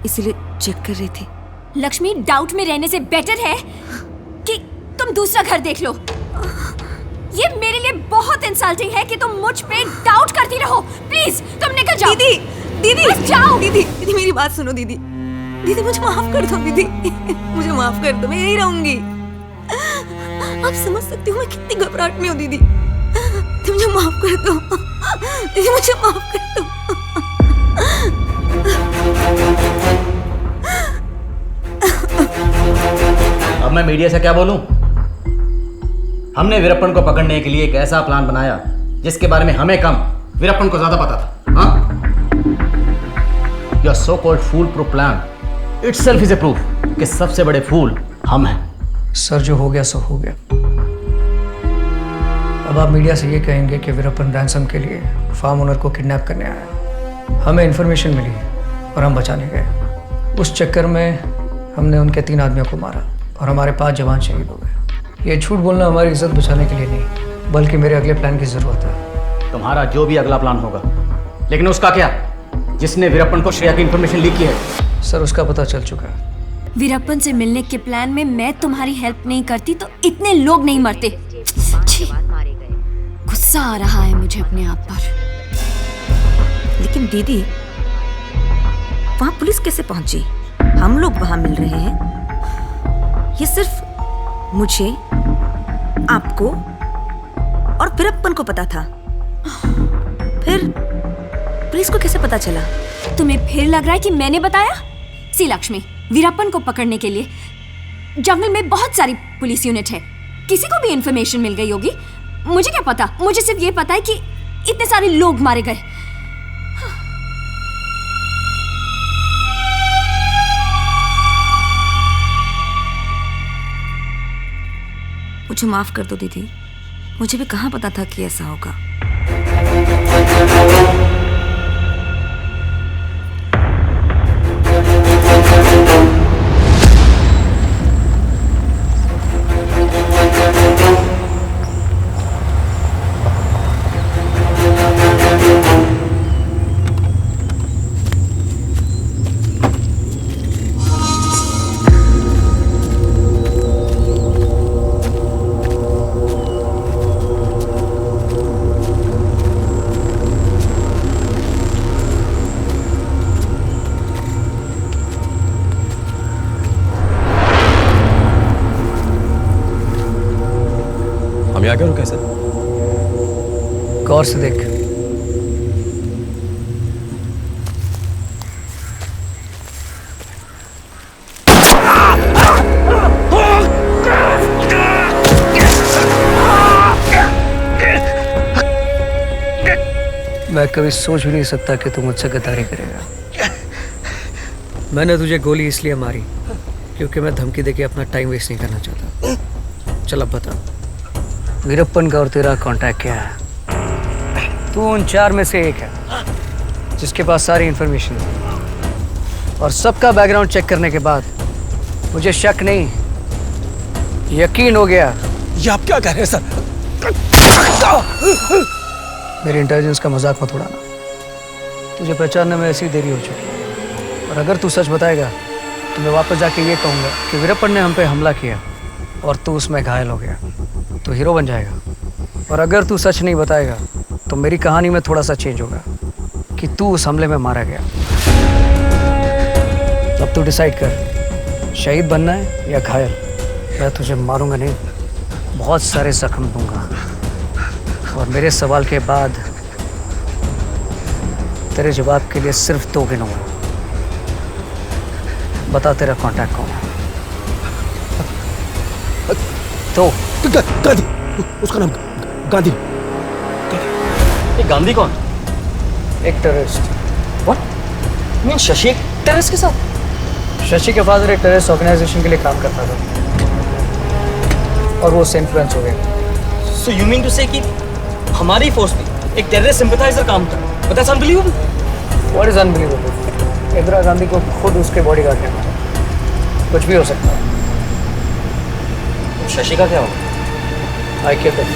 इसीलिए चेक कर रही थी। लक्ष्मी, डाउट में रहने से बेटर है कि तुम दूसरा घर देख लो। ये मेरे लिए बहुत इंसल्टिंग है कि तुम मुझ पे डाउट करती रहो। प्लीज तुम निकल जाओ। दीदी, दीदी, बस जाओ। दीदी, दीदी मेरी बात सुनो दीदी। दीदी मुझे माफ कर दो दीदी, मुझे माफ कर दो, मैं यही रहूंगी। आप समझ सकती हो मैं कितनी घबराहट में हूँ दीदी। दीदी मुझे माफ कर दो, दीदी मुझे माफ कर दो। अब मैं मीडिया से क्या बोलूं? हमने वीरप्पन को पकड़ने के लिए एक ऐसा प्लान बनाया जिसके बारे में हमें कम, वीरप्पन को ज्यादा पता था। हाँ? Your so-called fool-proof plan itself is a proof कि सबसे बड़े फूल हम हैं। सर, जो हो गया सो हो गया। अब आप मीडिया से ये कहेंगे कि वीरप्पन रैंसम के लिए फार्म ओनर को किडनैप करने आया। हमें इन्फॉर्मेशन मिली और हम बचाने गए। उस चक्कर में हमने उनके 3 आदमियों को मारा और हमारे 5 जवान शहीद हो गए। ये झूठ बोलना हमारी इज्जत बचाने के लिए नहीं, बल्कि मेरे अगले प्लान की ज़रूरत है। तुम्हारा जो भी अगला प्लान होगा, लेकिन उसका क्या जिसने वीरप्पन को श्रेया की इंफॉर्मेशन लीक की है? सर, उसका पता चल चुका है। वीरप्पन से मिलने के प्लान में मैं तुम्हारी हेल्प नहीं करती तो इतने लोग नहीं मरते। गुस्सा आ रहा है मुझे अपने आप पर। लेकिन दीदी, वहां पुलिस कैसे पहुंची? हम लोग वहां मिल रहे हैं। ये सिर्फ मुझे, आपको और वीरप्पन को पता था। फिर पुलिस को कैसे पता चला? तुम्हें फिर लग रहा है कि मैंने बताया? सी लक्ष्मी, वीरप्पन को पकड़ने के लिए जंगल में बहुत सारी पुलिस यूनिट है। किसी को भी इंफॉर्मेशन मिल गई होगी। मुझे क्या पता? मुझे सिर्फ ये पता है कि इतने सारे लोग मारे गए। मुझे माफ कर दो दीदी, मुझे भी कहाँ पता था कि ऐसा होगा। हम यहाँ क्यों रुके सर? गौर से देख। मैं कभी सोच भी नहीं सकता कि तू मुझसे गद्दारी करेगा। मैंने तुझे गोली इसलिए मारी क्योंकि मैं धमकी देके अपना टाइम वेस्ट नहीं करना चाहता। चल अब बता, वीरप्पन का और तेरा कांटेक्ट क्या है? तू उन 4 में से एक है जिसके पास सारी इंफॉर्मेशन है, और सबका बैकग्राउंड चेक करने के बाद मुझे शक नहीं, यकीन हो गया। ये आप क्या कह रहे हैं सर? मेरी इंटेलिजेंस का मजाक मत उड़ाना। तुझे पहचानने में ऐसी देरी हो चुकी है, और अगर तू सच बताएगा तो मैं वापस जाके ये कहूँगा कि वीरप्पन ने हम पे हमला किया और तू उसमें घायल हो गया। तो हीरो बन जाएगा। और अगर तू सच नहीं बताएगा तो मेरी कहानी में थोड़ा सा चेंज होगा कि तू उस हमले में मारा गया। अब तू डिसाइड कर, शहीद बनना है या घायल। मैं तुझे मारूंगा नहीं, बहुत सारे जख्म दूंगा, और मेरे सवाल के बाद तेरे जवाब के लिए सिर्फ 2 गिनूंगा। बता, तेरा कांटेक्ट कौन है? तो गांधी, उसका नाम गांधी। ये गांधी कौन? एक terrorist. What? Mean Shashi terrorist के साथ? शशि के फादर एक टेररिस्ट ऑर्गेनाइजेशन के लिए काम करता था और वो उससे इन्फ्लुएंस हो गया। सो यू मीन टू से कि हमारी फोर्स में एक टेररिस्ट सिंपैथाइजर काम था? But that's unbelievable. What is unbelievable? Indira Gandhi को खुद उसके बॉडीगार्ड ने मारा। कुछ भी हो सकता है। शशि का क्या होगा? I killed him.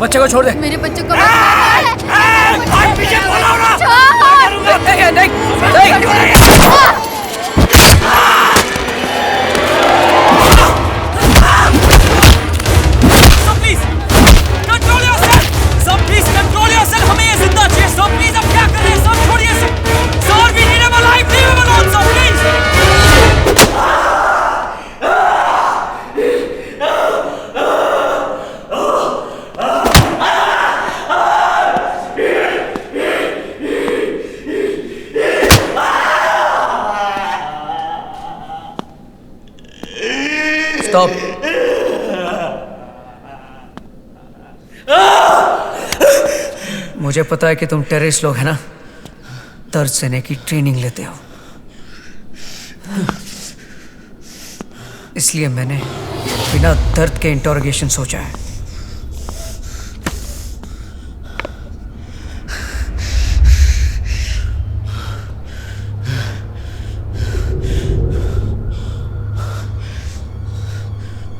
बच्चे को छोड़ दे। मेरे बच्चे को पीछे बोला ना। स्टॉप। मुझे पता है कि तुम टेररिस्ट लोग हैं ना, दर्द सहने की ट्रेनिंग लेते हो, इसलिए मैंने बिना दर्द के इंटरोगेशन सोचा है।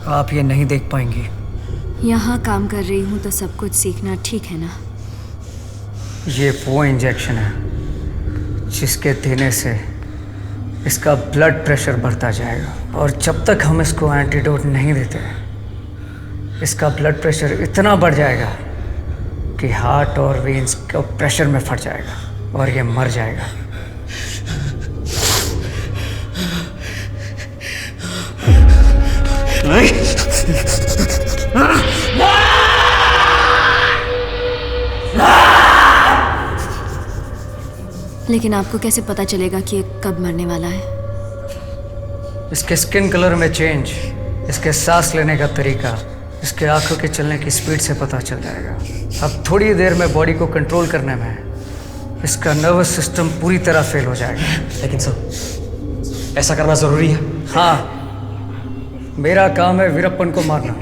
आप ये नहीं देख पाएंगी। यहाँ काम कर रही हूँ तो सब कुछ सीखना ठीक है ना? ये वो इंजेक्शन है जिसके देने से इसका ब्लड प्रेशर बढ़ता जाएगा, और जब तक हम इसको एंटीडोट नहीं देते इसका ब्लड प्रेशर इतना बढ़ जाएगा कि हार्ट और वेन्स का प्रेशर में फट जाएगा और ये मर जाएगा। लेकिन आपको कैसे पता चलेगा कि ये कब मरने वाला है? इसके स्किन कलर में चेंज, इसके सांस लेने का तरीका, इसके आंखों के चलने की स्पीड से पता चल जाएगा। अब थोड़ी देर में बॉडी को कंट्रोल करने में इसका नर्वस सिस्टम पूरी तरह फेल हो जाएगा। लेकिन सर, ऐसा करना जरूरी है? हाँ, मेरा काम है वीरप्पन को मारना।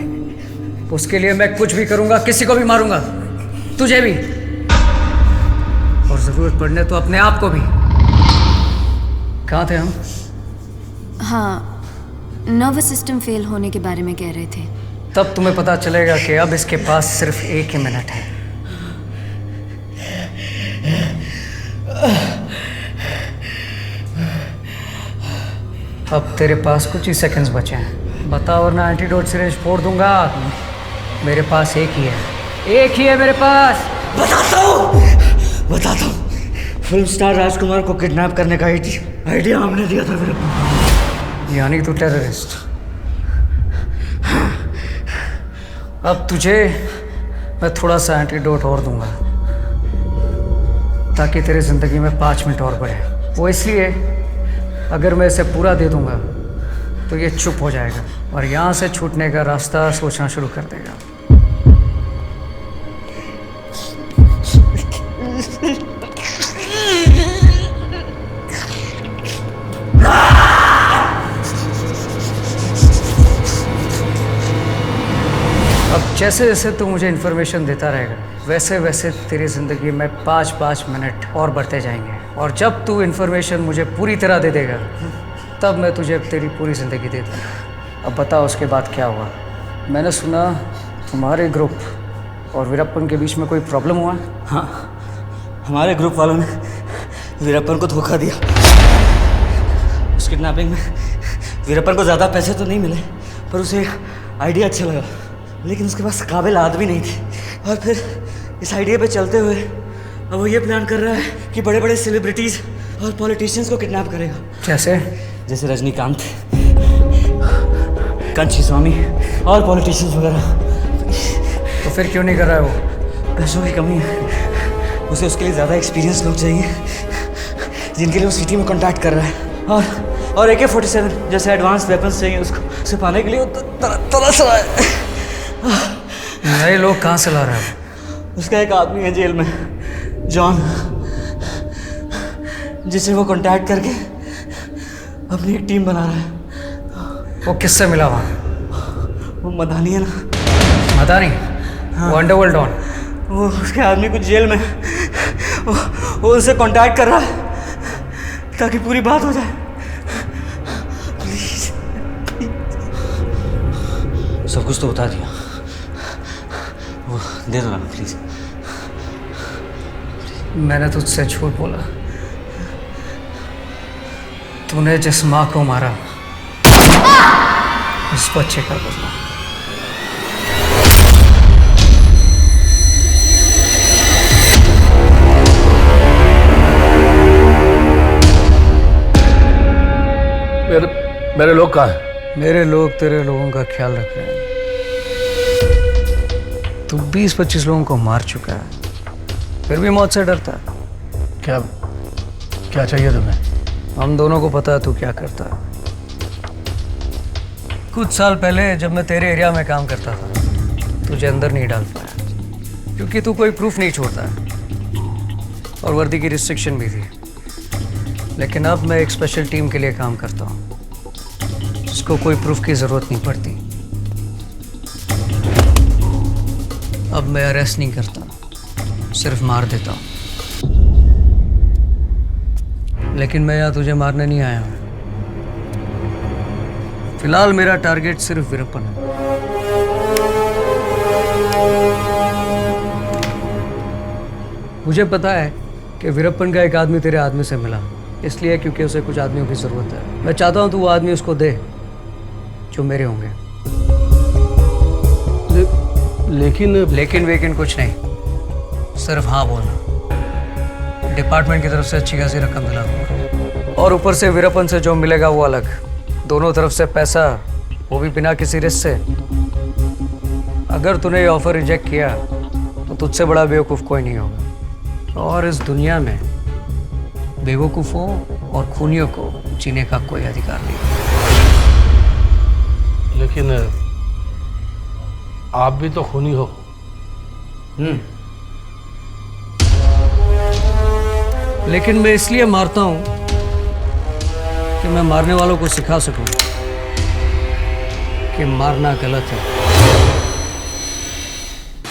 उसके लिए मैं कुछ भी करूंगा, किसी को भी मारूंगा, तुझे भी, और जरूरत पड़ने तो अपने आप को भी। कहाँ थे हम? हाँ, नर्वस सिस्टम फेल होने के बारे में कह रहे थे। तब तुम्हें पता चलेगा कि अब इसके पास सिर्फ 1 ही मिनट है। अब तेरे पास कुछ ही सेकंड्स बचे हैं, बता वरना एंटीडोट सिरिंज फोड़ दूंगा। मेरे पास एक ही है मेरे पास। बताता हूँ। फिल्म स्टार राजकुमार को किडनैप करने का आइडिया हमने दिया था फिर। यानी तू टेररिस्ट। अब तुझे मैं थोड़ा सा एंटीडोट और दूंगा ताकि तेरी जिंदगी में 5 मिनट और बढ़े। वो इसलिए, अगर मैं इसे पूरा दे दूंगा तो ये चुप हो जाएगा और यहाँ से छूटने का रास्ता सोचना शुरू कर देगा। अब जैसे जैसे तू मुझे इन्फॉर्मेशन देता रहेगा वैसे वैसे तेरी ज़िंदगी में 5-5 मिनट और बढ़ते जाएंगे, और जब तू इन्फॉर्मेशन मुझे पूरी तरह दे देगा तब मैं तुझे तेरी पूरी ज़िंदगी दे दूँगा। अब बताओ उसके बाद क्या हुआ? मैंने सुना तुम्हारे ग्रुप और वीरप्पन के बीच में कोई प्रॉब्लम हुआ? हाँ, हमारे ग्रुप वालों ने वीरप्पन को धोखा दिया। उस किडनैपिंग में वीरप्पन को ज़्यादा पैसे तो नहीं मिले, पर उसे आइडिया अच्छा लगा, लेकिन उसके पास काबिल आदमी नहीं थे। और फिर इस आइडिया पे चलते हुए अब वो ये प्लान कर रहा है कि बड़े बड़े सेलिब्रिटीज़ और पॉलिटिशियंस को किडनैप करेगा। कैसे? जैसे रजनीकांत, कंची स्वामी और पॉलिटिशियंस वगैरह। तो फिर क्यों नहीं कर रहा है वो? पैसों की कमी है। उसे उसके लिए ज़्यादा एक्सपीरियंस लोग चाहिए जिनके लिए वो सिटी में कॉन्टैक्ट कर रहा है, और AK-47 जैसे एडवांस वेपन्स चाहिए उसको। उसे पाने के लिए वो तरस रहा है। नए लोग कहाँ से ला रहा है? उसका एक आदमी है जेल में, जॉन, जिसे वो कांटेक्ट करके अपनी एक टीम बना रहा है। वो किससे मिला वहाँ? वो मदानी है ना। मदानी? हाँ। वो अंडरवर्ल्ड डॉन? वो उसके आदमी कुछ जेल में, वो उनसे कांटेक्ट कर रहा है ताकि पूरी बात हो जाए। प्लीज। सब कुछ तो बता दिया। वो दे दो ना प्लीज। मैंने तुझसे झूठ बोला। तूने जिस माँ को मारा उस बच्चे का बदला। मेरे लोग कहाँ हैं? मेरे लोग तेरे लोगों का ख्याल रख रहे हैं। तू 20-25 लोगों को मार चुका है, फिर भी मौत से डरता है। क्या चाहिए तुम्हें? हम दोनों को पता है तू क्या करता है। कुछ साल पहले जब मैं तेरे एरिया में काम करता था, तुझे अंदर नहीं डाल पाया क्योंकि तू कोई प्रूफ नहीं छोड़ता है और वर्दी की रिस्ट्रिक्शन भी थी। लेकिन अब मैं एक स्पेशल टीम के लिए काम करता हूँ जिसको कोई प्रूफ की ज़रूरत नहीं पड़ती। अब मैं अरेस्ट नहीं करता, सिर्फ मार देता हूँ। लेकिन मैं यहाँ तुझे मारने नहीं आया हूँ। फिलहाल मेरा टारगेट सिर्फ वीरप्पन है। मुझे पता है कि वीरप्पन का एक आदमी तेरे आदमी से मिला, इसलिए क्योंकि उसे कुछ आदमियों की ज़रूरत है। मैं चाहता हूँ तू वो आदमी उसको दे जो मेरे होंगे। लेकिन कुछ नहीं, सिर्फ हाँ बोलना। डिपार्टमेंट की तरफ से अच्छी खासी रकम दिला दूंगा और ऊपर से वीरप्पन से जो मिलेगा वो अलग। दोनों तरफ से पैसा, वो भी बिना किसी रिस्क से। अगर तूने ये ऑफर रिजेक्ट किया तो तुझसे बड़ा बेवकूफ़ कोई नहीं होगा और इस दुनिया में बेवकूफ़ों और खूनियों को जीने का कोई अधिकार नहीं। लेकिन आप भी तो खूनी हो। लेकिन मैं इसलिए मारता हूं कि मैं मारने वालों को सिखा सकूं कि मारना गलत है।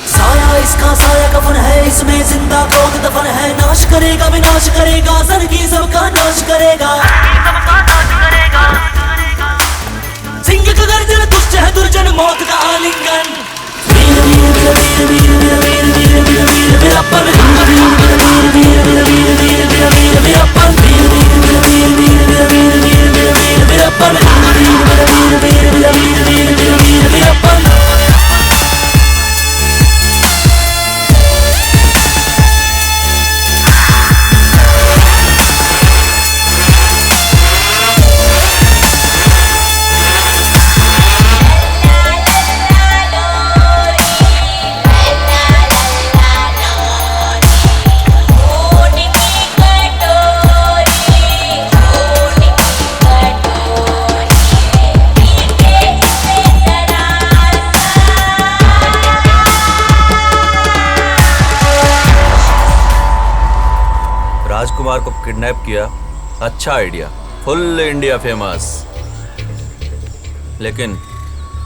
साया इसका साया कफन है, इसमें जिंदा कोग दफन है। नाश करेगा विनाश करेगा, जिंदगी सबका नाश करेगा। सिंह का गर्जन दुष्ट है दुर्जन, मौत का आलिंगन। वीर वीर वीर वीर वीर वीर वीर वीर वीर वीरप्पन। वीर वीर वीर वीर वीर वीर वीर वीर वीर वीरप्पन। वीर वीर वीर वीर वीर वीर वीर वीर वीर वीर वीरप्पन। वीर वीर वीर वीर वीर वीर वीर वीर वीरप्पन। राजकुमार को किडनैप किया, अच्छा आइडिया, फुल इंडिया फेमस। लेकिन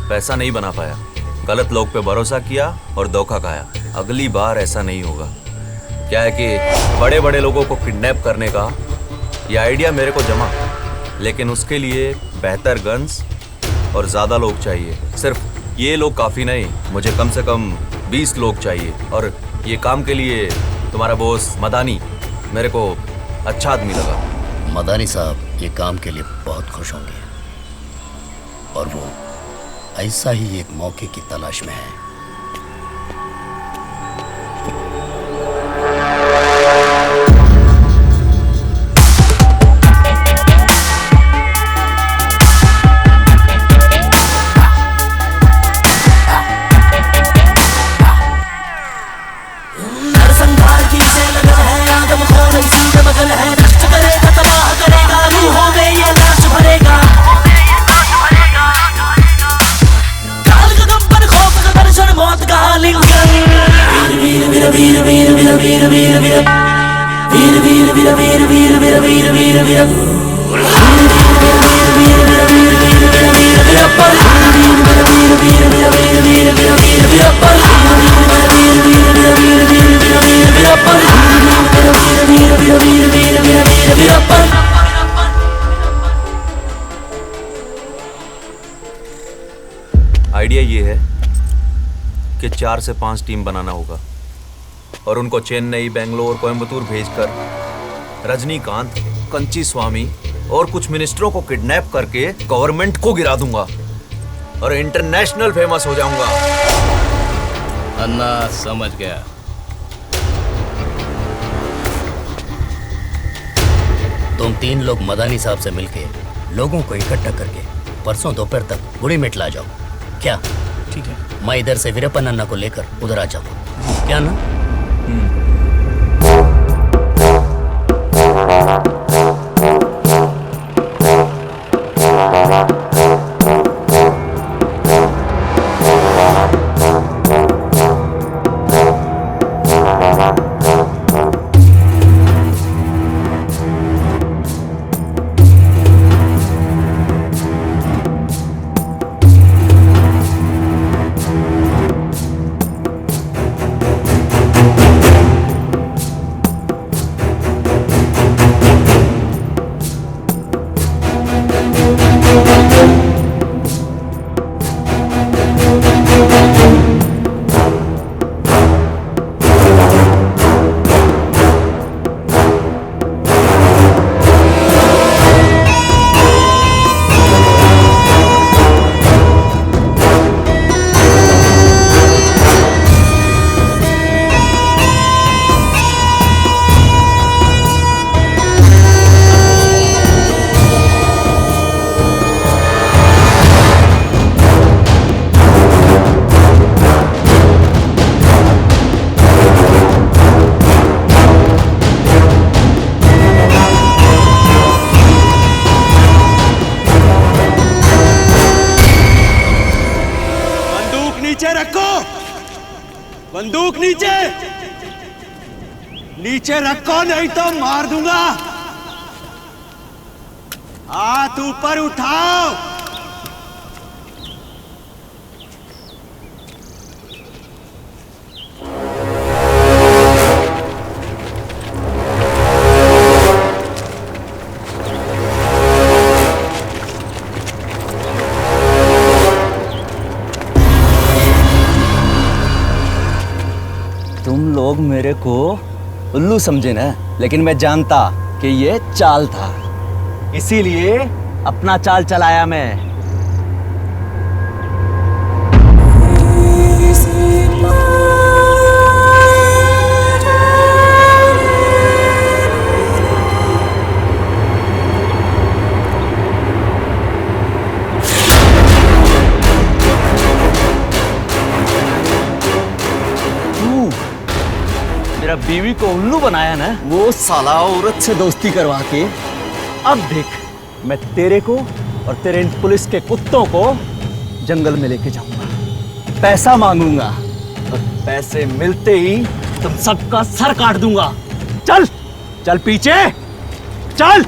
पैसा नहीं बना पाया, गलत लोग पे भरोसा किया और धोखा खाया। अगली बार ऐसा नहीं होगा। क्या है कि बड़े बड़े लोगों को किडनैप करने का ये आइडिया मेरे को जमा, लेकिन उसके लिए बेहतर गन्स और ज़्यादा लोग चाहिए। सिर्फ ये लोग काफ़ी नहीं, मुझे कम से कम 20 लोग चाहिए। और ये काम के लिए तुम्हारा बॉस मदानी मेरे को अच्छा आदमी लगा। मदानी साहब ये काम के लिए बहुत खुश होंगे और वो ऐसा ही एक मौके की तलाश में है। आइडिया ये है कि 4 से 5 टीम बनाना होगा और उनको चेन्नई, बेंगलोर, कोयम्बतूर भेजकर रजनीकांत, कंची स्वामी और कुछ मिनिस्टरों को किडनैप करके गवर्नमेंट को गिरा दूंगा और इंटरनेशनल फेमस हो जाऊंगा। अन्ना समझ गया। तुम 3 लोग मदानी साहब से मिलके लोगों को इकट्ठा करके परसों दोपहर तक गुड़ी मेट ला जाओ। क्या? ठीक है। मैं इधर से वीरप्पन अन्ना को लेकर उधर आ जाऊंगा। क्या ना? बंदूक नीचे, नीचे रखो नहीं तो मार दूंगा। हाथ ऊपर उठाओ। तुम लोग मेरे को उल्लू समझे ना, लेकिन मैं जानता कि ये चाल था, इसीलिए अपना चाल चलाया मैं। मेरा बीवी को उल्लू बनाया ना, वो साला औरत से दोस्ती करवा के, अब देख मैं तेरे को और तेरे इन पुलिस के कुत्तों को जंगल में लेके जाऊंगा, पैसा मांगूंगा और पैसे मिलते ही तुम सबका सर काट दूंगा। चल चल पीछे चल।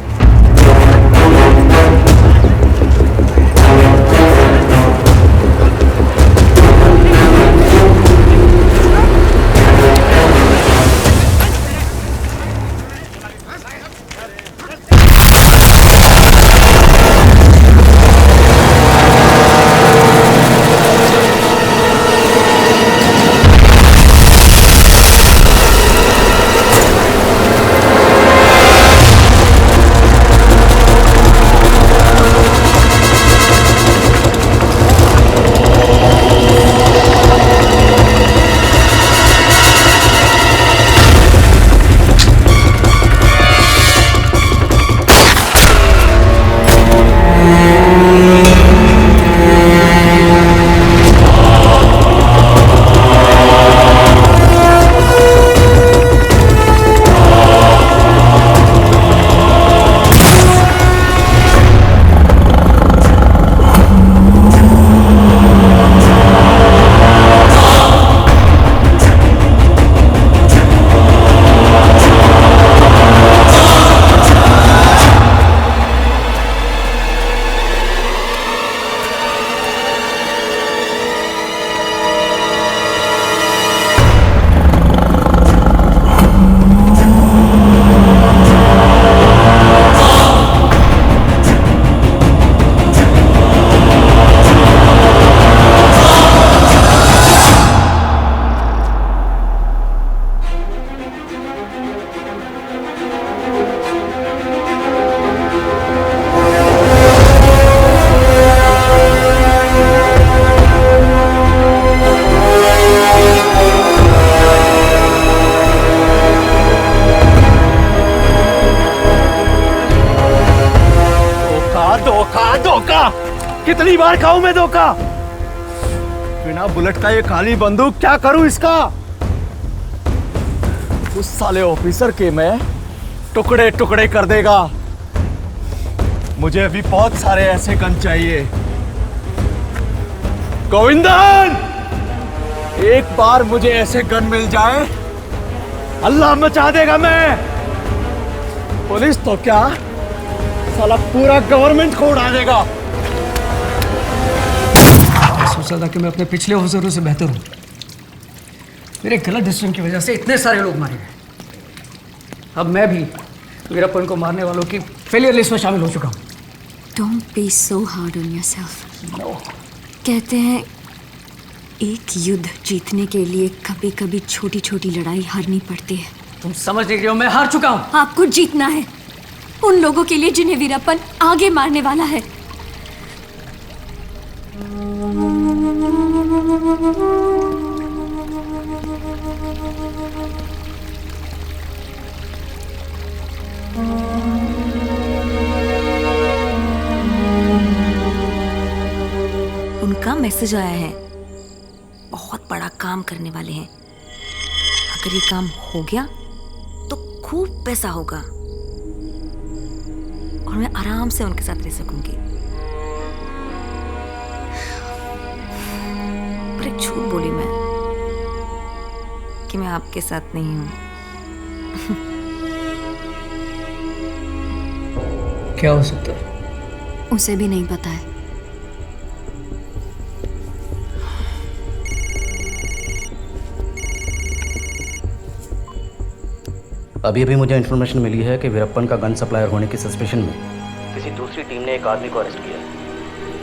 धोखा धोखा, कितनी बार खाऊं मैं धोखा? बिना बुलेट का ये काली बंदूक क्या करूं इसका? उस साले ऑफिसर के मैं टुकड़े टुकड़े कर देगा। मुझे अभी बहुत सारे ऐसे गन चाहिए। गोविंदन, एक बार मुझे ऐसे गन मिल जाए, अल्लाह मचा देगा मैं। पुलिस तो क्या, साला पूरा गवर्नमेंट को उड़ा देगा। सोचा था कि मैं अपने पिछले ऑफिसरों से बेहतर हूँ। मेरे गलत डिसीजन की वजह से इतने सारे लोग मारे गए। अब मैं भी वीरप्पन को मारने वालों की फेलियर लिस्ट में शामिल हो चुका हूँ। Don't be so hard on yourself. कहते हैं एक युद्ध जीतने के लिए कभी कभी छोटी छोटी लड़ाई हारनी पड़ती है। तुम समझ नहीं रही हो, मैं हार चुका हूँ। आपको जीतना है उन लोगों के लिए जिन्हें वीरप्पन आगे मारने वाला है। उनका मैसेज आया है, बहुत बड़ा काम करने वाले हैं। अगर ये काम हो गया तो खूब पैसा होगा और मैं आराम से उनके साथ रह सकूंगी। पर एक झूठ बोली मैं कि मैं आपके साथ नहीं हूं। क्या हो सकता है? उसे भी नहीं पता है। अभी अभी मुझे इन्फॉर्मेशन मिली है कि वीरप्पन का गन सप्लायर होने की सस्पेशन में किसी दूसरी टीम ने एक आदमी को अरेस्ट किया है।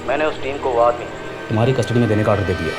मैंने उस टीम को वो आदमी तुम्हारी कस्टडी में देने का ऑर्डर दे दिया।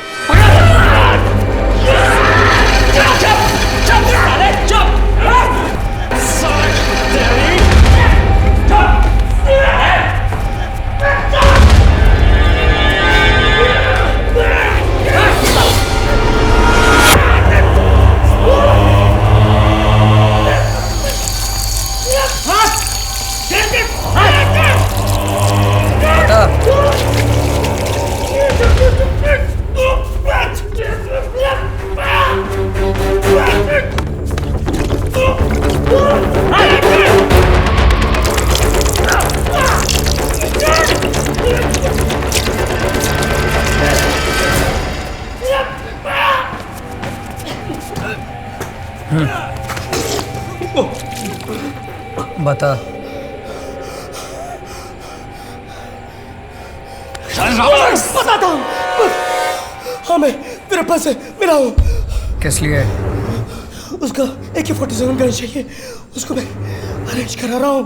बता। बताता हूँ। हाँ, मैं वीरप्पन से मिला हूँ। किस लिए? उसका AK-47 गन चाहिए, उसको मैं अरेंज करा रहा हूँ।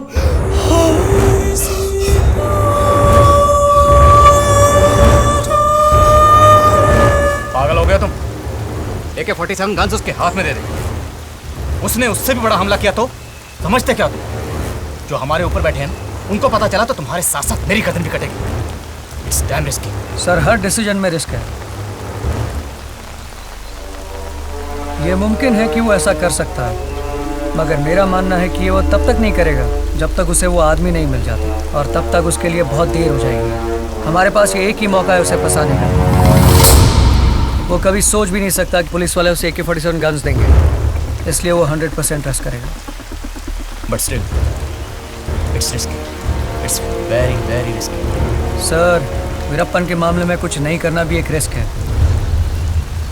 पागल हो गया तुम? AK-47 गन्स उसके हाथ में दे दे। उसने उससे भी बड़ा हमला किया तो समझते क्या तुम? जो हमारे ऊपर बैठे हैं उनको पता चला तो तुम्हारे साथ साथ मेरी गर्दन भी कटेगी। It's damn risky. Sir, her decision में रिस्क है। ये मुमकिन है कि वो ऐसा कर सकता है, मगर मेरा मानना है कि वो तब तक नहीं करेगा जब तक उसे वो आदमी नहीं मिल जाता, और तब तक उसके लिए बहुत देर हो जाएगी। हमारे पास ये एक ही मौका है उसे फंसाने का। वो कभी सोच भी नहीं सकता कि पुलिस वाले उसे AK-47 गन्स देंगे, इसलिए वो 100% ट्रस्ट करेगा। But still it's risky. It's very very risky. Sir, Veerappan के मामले में कुछ नहीं करना भी एक रिस्क है।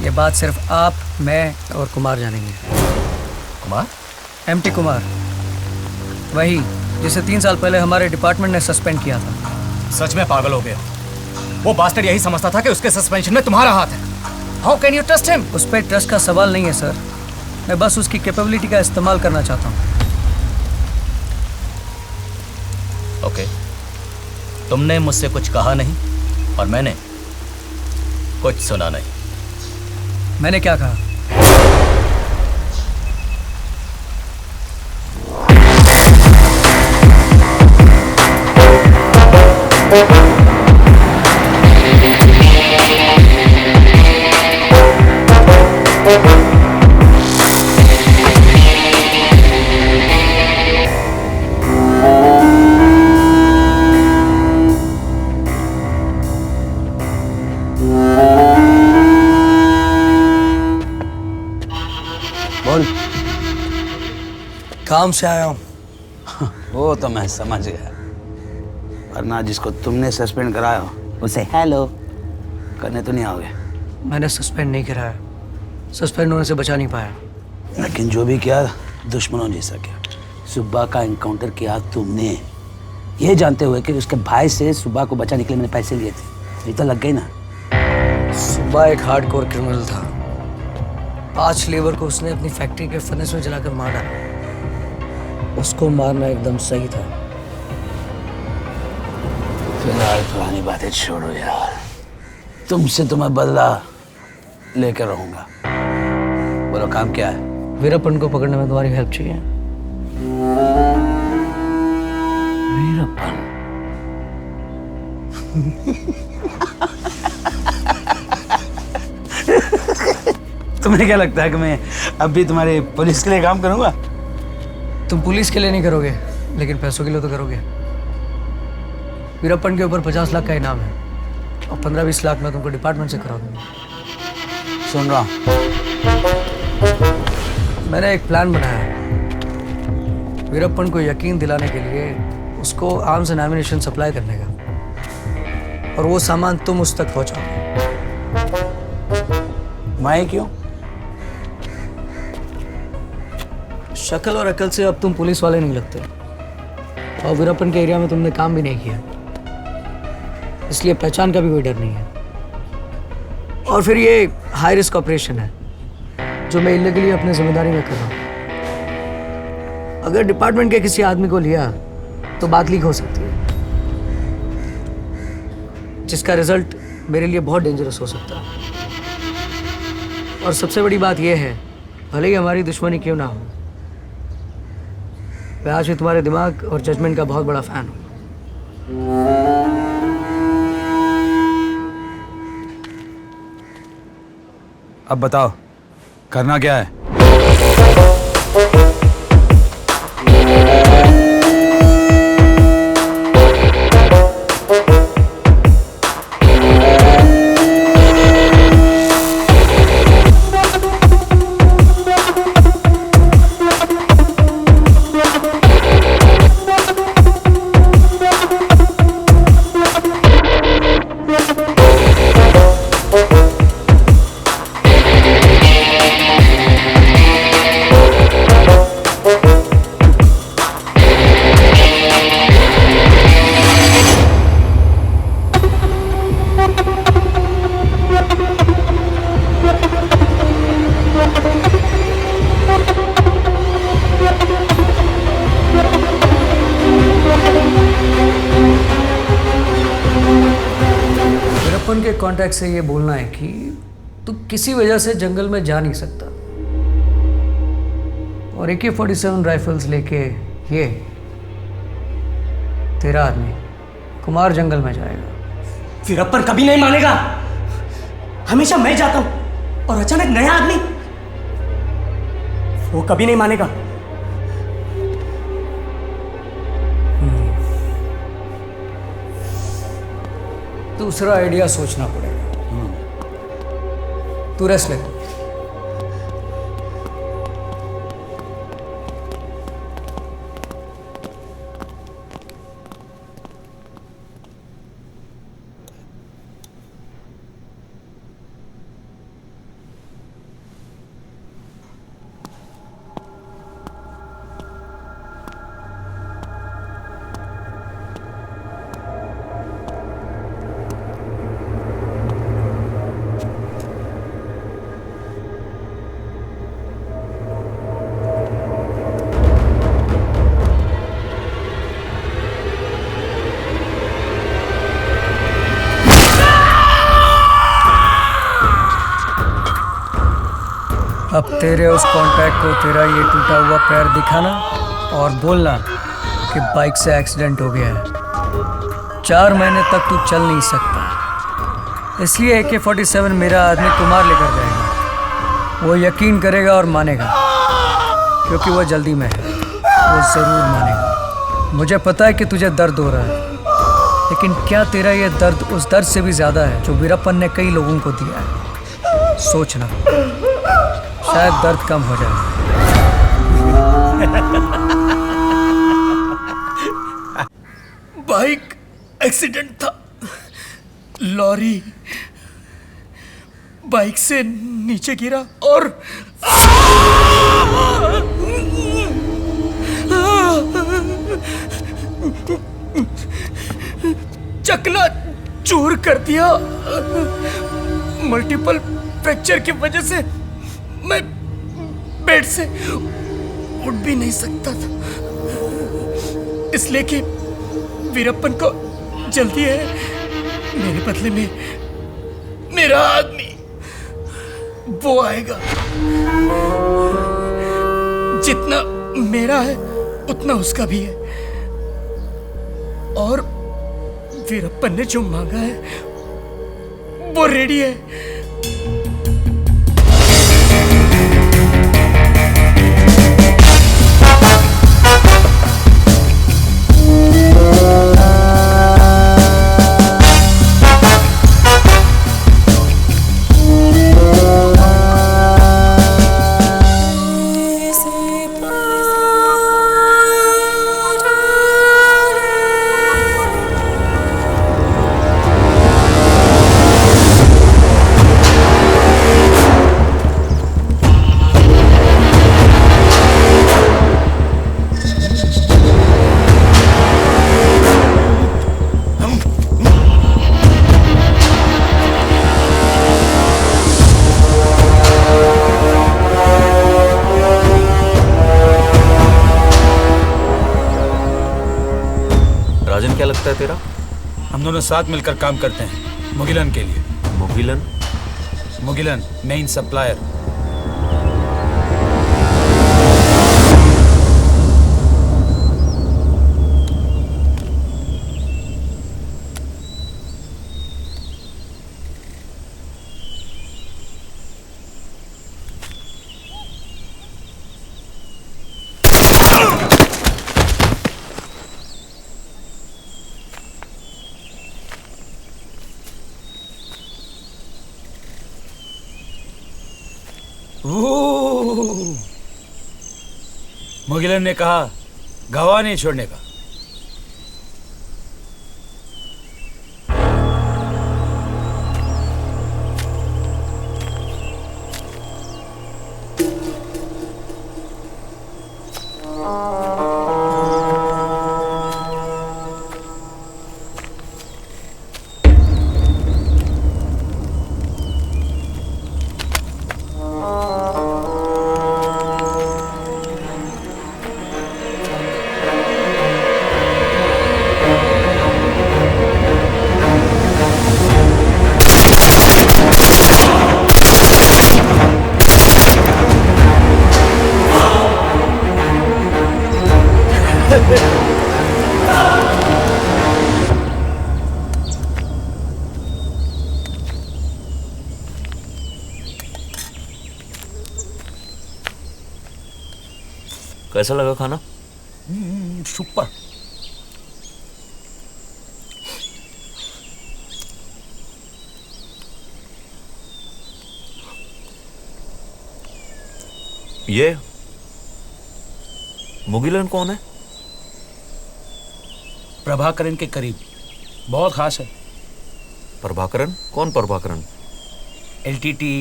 ये बात सिर्फ आप, मैं और कुमार जानेंगे। कुमार? MT कुमार, वही जिसे 3 साल पहले हमारे डिपार्टमेंट ने सस्पेंड किया था। सच में पागल हो गया। वो बास्टर्ड यही समझता था कि उसके सस्पेंशन में तुम्हारा हाथ है। How can you trust him? उस पर ट्रस्ट का सवाल नहीं है सर, मैं बस उसकी कैपेबिलिटी का इस्तेमाल करना चाहता हूँ। ओके, तुमने मुझसे कुछ कहा नहीं और मैंने कुछ सुना नहीं। मैंने क्या कहा? काम से आया हूँ। वो तो मैं समझ गया, वरना जिसको तुमने सस्पेंड कराया उसे हेलो करने तो नहीं आओगे। मैंने सस्पेंड नहीं कराया, सस्पेंड होने से बचा नहीं पाया। लेकिन जो भी किया दुश्मनों जैसा किया। सुब्बा का एनकाउंटर किया तुमने, ये जानते हुए कि उसके भाई से सुब्बा को बचाने के लिए मैंने पैसे लिए थे। ये तो लग गई ना। सुब्बा एक हार्डकोर क्रिमिनल था। 5 लेबर को उसने अपनी फैक्ट्री के फर्नेस में जलाकर मार डाला। उसको मारना एकदम सही था। फिलहाल पुरानी बातें छोड़ो यार, तुमसे तो मैं बदला लेकर रहूंगा। बोलो काम क्या है? वीरप्पन को पकड़ने में तुम्हारी हेल्प चाहिए। वीरप्पन? तुम्हें क्या लगता है कि मैं अब भी तुम्हारे पुलिस के लिए काम करूंगा? तुम पुलिस के लिए नहीं करोगे, लेकिन पैसों के लिए तो करोगे। वीरप्पन के ऊपर 50 लाख का इनाम है और 15-20 लाख में तुमको डिपार्टमेंट से करा दूंगा। सुन रहा हूं। मैंने एक प्लान बनाया है। वीरप्पन को यकीन दिलाने के लिए उसको आर्म्स एंड एमिनेशन सप्लाई करने का, और वो सामान तुम उस तक पहुंचाओगे। मैं क्यों? शक्ल और अकल से अब तुम पुलिस वाले नहीं लगते, और वीरप्पन के एरिया में तुमने काम भी नहीं किया, इसलिए पहचान का भी कोई डर नहीं है। और फिर ये हाई रिस्क ऑपरेशन है जो मैं इल्लीगली अपनी जिम्मेदारी में कर रहा हूँ। अगर डिपार्टमेंट के किसी आदमी को लिया तो बात लीक हो सकती है, जिसका रिजल्ट मेरे लिए बहुत डेंजरस हो सकता है। और सबसे बड़ी बात यह है, भले ही हमारी दुश्मनी क्यों ना हो, मैं आज भी तुम्हारे दिमाग और जजमेंट का बहुत बड़ा फैन हूँ। अब बताओ करना क्या है? के कांटेक्ट से ये बोलना है कि तू किसी वजह से जंगल में जा नहीं सकता, और AK-47 राइफल्स लेके ये तेरा आदमी कुमार जंगल में जाएगा। वीरप्पन कभी नहीं मानेगा। हमेशा मैं जाता हूं और अचानक नया आदमी, वो कभी नहीं मानेगा। दूसरा आइडिया सोचना पड़ेगा। तू रेस्ट ले। अब तेरे उस कॉन्टैक्ट को तेरा ये टूटा हुआ पैर दिखाना और बोलना कि बाइक से एक्सीडेंट हो गया है। 4 महीने तक तू चल नहीं सकता, इसलिए AK-47 मेरा आदमी कुमार लेकर जाएगा। वो यकीन करेगा और मानेगा, क्योंकि वो जल्दी में है। वो ज़रूर मानेगा। मुझे पता है कि तुझे दर्द हो रहा है, लेकिन क्या तेरा ये दर्द उस दर्द से भी ज़्यादा है जो वीरप्पन ने कई लोगों को दिया है? सोचना, शायद दर्द कम हो जाए। बाइक एक्सीडेंट था। लॉरी बाइक से नीचे गिरा और चकना चूर कर दिया। मल्टीपल फ्रैक्चर की वजह से मैं बेड से उठ भी नहीं सकता था, इसलिए कि वीरप्पन को जल्दी है। मेरे बदले में मेरा आदमी वो आएगा। जितना मेरा है उतना उसका भी है, और वीरप्पन ने जो मांगा है वो रेडी है। राजन, क्या लगता है तेरा? हम दोनों साथ मिलकर काम करते हैं मुगिलन के लिए। मुगिलन? Mugilan main supplier. मुगिलन ने कहा गवाह नहीं छोड़ने का। कैसा लगा खाना? सुपर। ये मुगिलन कौन है? प्रभाकरन के करीब, बहुत खास है। प्रभाकरन? कौन प्रभाकरन? एलटीटी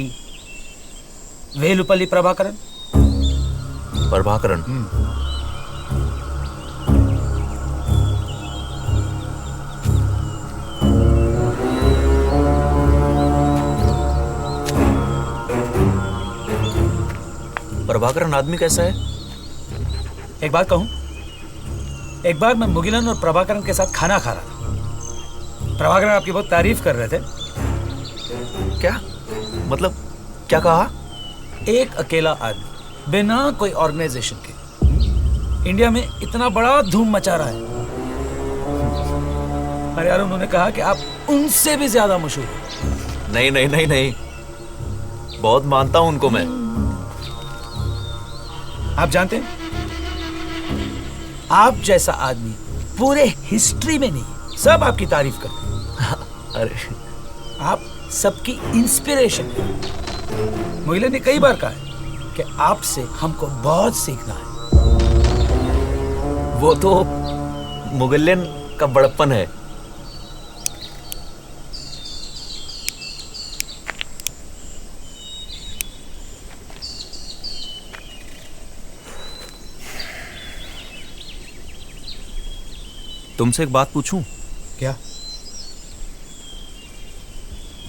वेलुपल्ली प्रभाकरन। प्रभाकरन? प्रभाकरन आदमी कैसा है? एक बात कहूं, एक बार मैं मुगिलन और प्रभाकरन के साथ खाना खा रहा था। प्रभाकरन आपकी बहुत तारीफ कर रहे थे। क्या मतलब, क्या कहा? एक अकेला आदमी बिना कोई ऑर्गेनाइजेशन के इंडिया में इतना बड़ा धूम मचा रहा है। अरे यार, उन्होंने कहा कि आप उनसे भी ज्यादा मशहूर हैं। नहीं नहीं नहीं नहीं, बहुत मानता हूं उनको मैं। आप जानते हैं, आप जैसा आदमी पूरे हिस्ट्री में नहीं, सब आपकी तारीफ करते हैं। अरे, आप सबकी इंस्पिरेशन है। मुगिलन ने कई बार कहा है कि आपसे हमको बहुत सीखना है। वो तो मुगलन का बड़प्पन है। तुमसे एक बात पूछूं? क्या?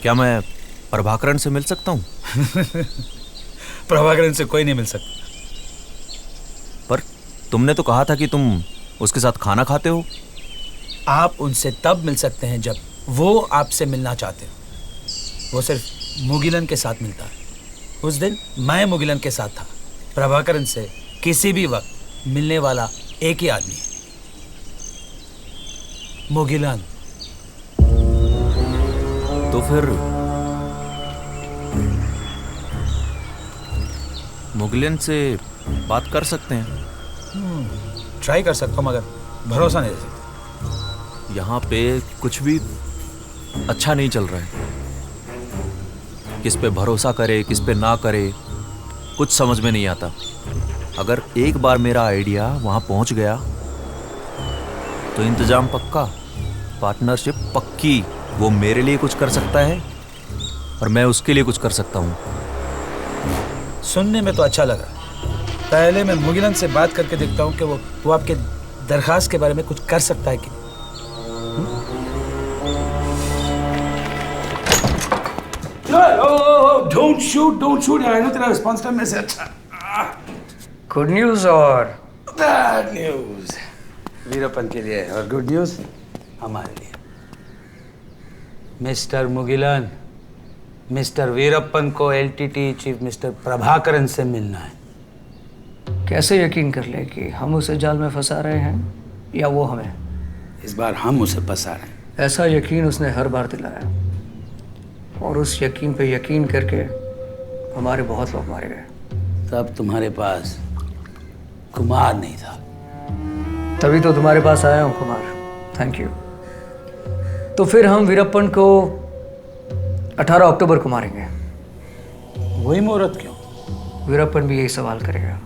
क्या मैं प्रभाकरण से मिल सकता हूं? प्रभाकरण से कोई नहीं मिल सकता। पर तुमने तो कहा था कि तुम उसके साथ खाना खाते हो। आप उनसे तब मिल सकते हैं जब वो आपसे मिलना चाहते हो। वो सिर्फ मुगिलन के साथ मिलता है। उस दिन मैं मुगिलन के साथ था। प्रभाकरण से किसी भी वक्त मिलने वाला एक ही आदमी है, मुगिलन। तो फिर मुगिलन से बात कर सकते हैं। ट्राई कर सकता हूँ मगर भरोसा नहीं दे सकता। यहाँ पे कुछ भी अच्छा नहीं चल रहा है। किस पे भरोसा करे किस पे ना करे कुछ समझ में नहीं आता। अगर एक बार मेरा आइडिया वहाँ पहुँच गया तो इंतजाम पक्का, पार्टनरशिप पक्की। वो मेरे लिए कुछ कर सकता है और मैं उसके लिए कुछ कर सकता हूँ। सुनने में तो अच्छा लग रहा है। पहले मैं मुगिलन से बात करके देखता हूँ कि वो आपके दरखास्त के बारे में कुछ कर सकता है कि डोंट शूट यार, तेरा रिस्पांस टाइम में से अच्छा। गुड न्यूज़ और बैड न्यूज़। वीरप्पन के लिए और गुड न्यूज़ हमारे लिए। मिस्टर मुगिलन, मिस्टर वीरप्पन को एलटीटी चीफ मिस्टर प्रभाकरन से मिलना है। कैसे यकीन कर ले कि हम उसे जाल में फंसा रहे हैं या वो हमें? इस बार हम उसे फंसा रहे हैं। ऐसा यकीन उसने हर बार दिलाया और उस यकीन पे यकीन करके हमारे बहुत लोग मारे गए। तब तुम्हारे पास कुमार नहीं था। तभी तो तुम्हारे पास आया हूँ कुमार। Thank you. तो फिर हम वीरप्पन को 18 अक्टूबर को मारेंगे। वही मुहूर्त क्यों? वीरप्पन भी यही सवाल करेगा।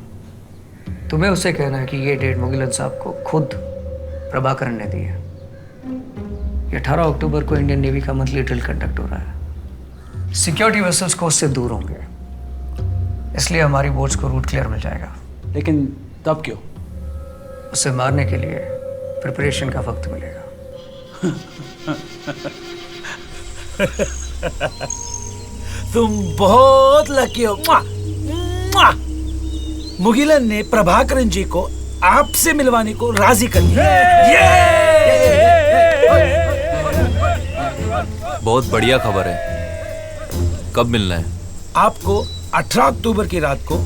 तुम्हें उससे कहना है कि ये डेट मुगिलन साहब को खुद प्रभाकरण ने दी है। ये 18 अक्टूबर को इंडियन नेवी का मंथली ड्रिल कंडक्ट हो रहा है। सिक्योरिटी वेसल्स को उससे दूर होंगे, इसलिए हमारी बोट्स को रूट क्लियर मिल जाएगा। लेकिन तब क्यों? उसे मारने के लिए प्रिपरेशन का वक्त मिलेगा। तुम बहुत लकी हो। मुआ! मुआ! मुगिलन ने प्रभाकरण जी को आपसे मिलवाने को राजी कर दिया। बहुत बढ़िया खबर है। कब मिलना है? आपको 18 अक्टूबर की रात को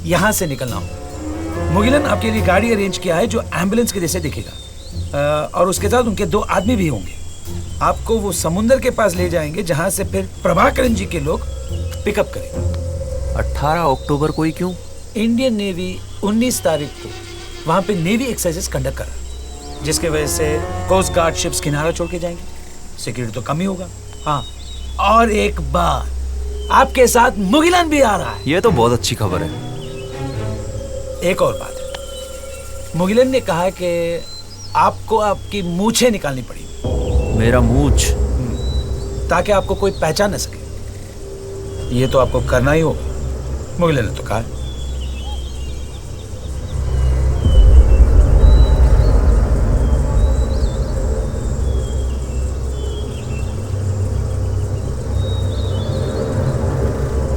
यहाँ से निकलना हो। मुगिलन आपके लिए गाड़ी अरेंज किया है जो एम्बुलेंस के जैसे दिखेगा और उसके साथ उनके 2 आदमी भी होंगे। आपको वो समुंदर के पास ले जाएंगे जहाँ से फिर प्रभाकरण जी के लोग पिकअप करेंगे। 18 अक्टूबर को ही क्यों? इंडियन नेवी 19 तारीख को वहाँ पे नेवी एक्सरसाइजेस कंडक्ट कर रहा है, जिसके वजह से कोस्ट गार्ड शिप्स किनारा छोड़ के जाएंगे। सिक्योरिटी तो कम ही होगा। हाँ, और एक बार आपके साथ मुगिलन भी आ रहा है। ये तो बहुत अच्छी खबर है। एक और बात है, मुगिलन ने कहा कि आपको आपकी मूछें निकालनी पड़ेगी। मेरा मूछ? ताकि आपको कोई पहचान न सके। ये तो आपको करना ही होगा, मुगिलन ने तो कहा है।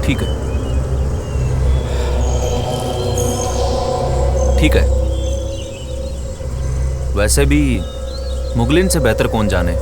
ठीक है, ठीक है। वैसे भी मुगलिन से बेहतर कौन जाने।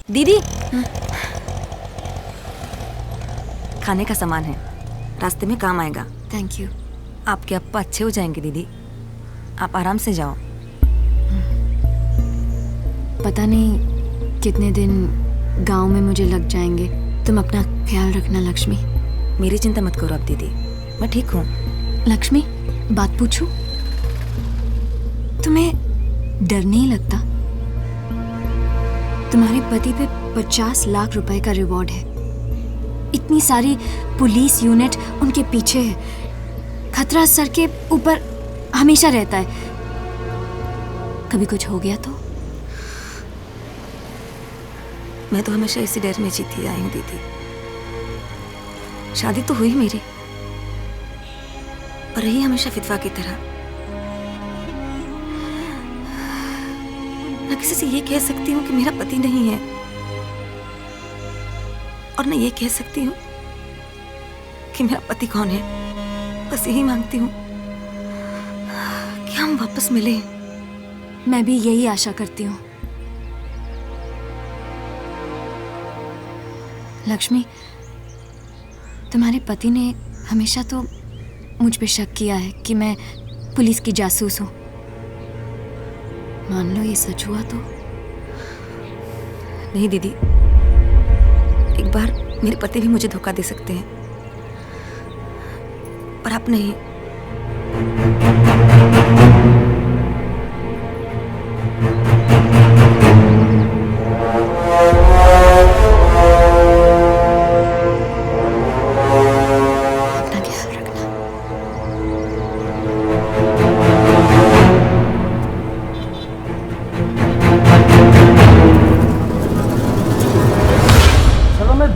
दीदी, खाने का सामान है, रास्ते में काम आएगा। Thank you. आपके अप्पा अच्छे हो जाएंगे दीदी, आप आराम से जाओ। पता नहीं कितने दिन गांव में मुझे लग जाएंगे। तुम अपना ख्याल रखना लक्ष्मी। मेरी चिंता मत करो आप दीदी, मैं ठीक हूँ। लक्ष्मी, बात पूछूं? तुम्हें डर नहीं लगता? तुम्हारे पति पे 50 लाख रुपए का रिवॉर्ड है। इतनी सारी पुलिस यूनिट उनके पीछे है। खतरा सर के ऊपर हमेशा रहता है। कभी कुछ हो गया तो? मैं तो हमेशा इसी डर में जीती आई हूँ दीदी। शादी तो हुई मेरी, पर रही हमेशा विधवा की तरह। न किसी से ये कह सकती हूँ कि मेरा पति नहीं है, और न ये कह सकती हूँ कि मेरा पति कौन है। बस यही मांगती हूँ कि हम वापस मिले। मैं भी यही आशा करती हूँ। लक्ष्मी, तुम्हारे पति ने हमेशा तो मुझ पे शक किया है कि मैं पुलिस की जासूस हूँ। मान लो ये सच हुआ तो? नहीं दीदी, एक बार मेरे पति भी मुझे धोखा दे सकते हैं, पर आप नहीं।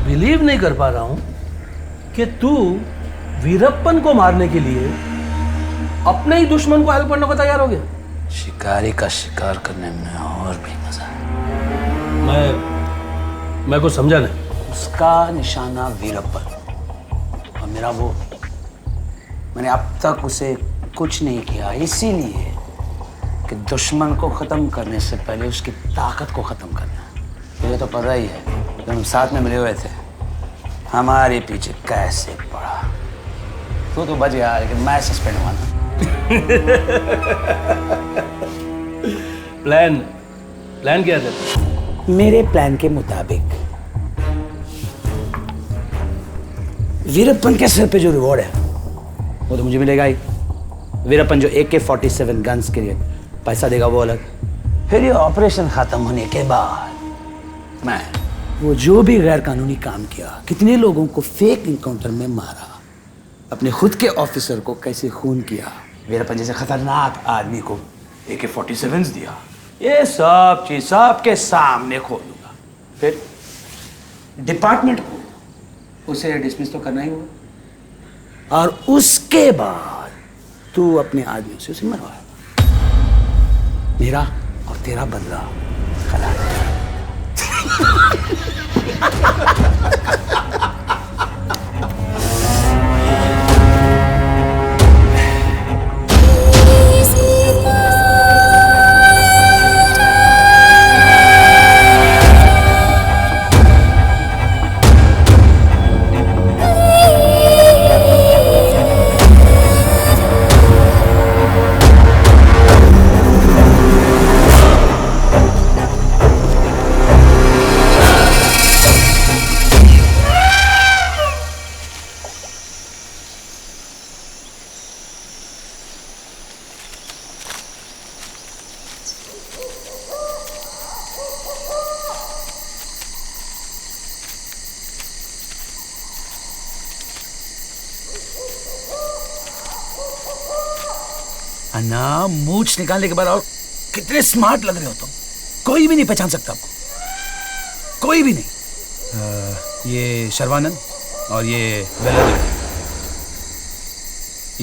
बिलीव नहीं कर पा रहा हूं कि तू वीरप्पन को मारने के लिए अपने ही दुश्मन को हेल्प करने को तैयार हो गया। शिकारी का शिकार करने में और भी मजा है। मैं कुछ समझा नहीं। उसका निशाना वीरप्पन, और मेरा वो, मैंने अब तक उसे कुछ नहीं किया इसीलिए कि दुश्मन को खत्म करने से पहले उसकी ताकत को खत्म करना। तुझे तो पता ही है, जब हम साथ में मिले हुए थे हमारे पीछे कैसे पड़ा। तो बच गया, लेकिन मैं सस्पेंड हुआ ना। प्लान क्या था? मेरे प्लान के मुताबिक वीरप्पन के सिर पे जो रिवॉर्ड है वो तो मुझे मिलेगा ही। वीरप्पन जो AK-47 गन्स के लिए पैसा देगा वो अलग। फिर ये ऑपरेशन खत्म होने के बाद मैं वो जो भी गैर कानूनी काम किया, कितने लोगों को फेक इनकाउंटर में मारा, अपने खुद के ऑफिसर को कैसे खून किया, वीरप्पन जैसे खतरनाक आदमी को AK-47 दिया, ये सब चीज सबके सामने खोल दूंगा। फिर डिपार्टमेंट को उसे डिसमिस तो करना ही होगा, और उसके बाद तू अपने आदमियों से उसे मरवाएगा। मेरा और तेरा बदला खला दे। अन्ना, मूछ निकालने के बाद और कितने स्मार्ट लग रहे हो तुम। कोई भी नहीं पहचान सकता आपको, कोई भी नहीं। ये शर्वानंद और ये वेलादी,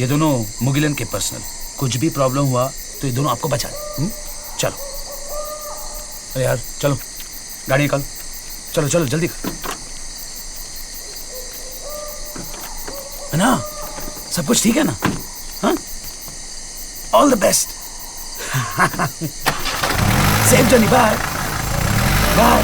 ये दोनों मुगिलन के पर्सनल। कुछ भी प्रॉब्लम हुआ तो ये दोनों आपको बचा लें। चलो, अरे यार चलो, गाड़ी निकाल, चलो चलो जल्दी कर। ना, सब कुछ ठीक है ना? हाँ, all the best. Safe journey, bye bye.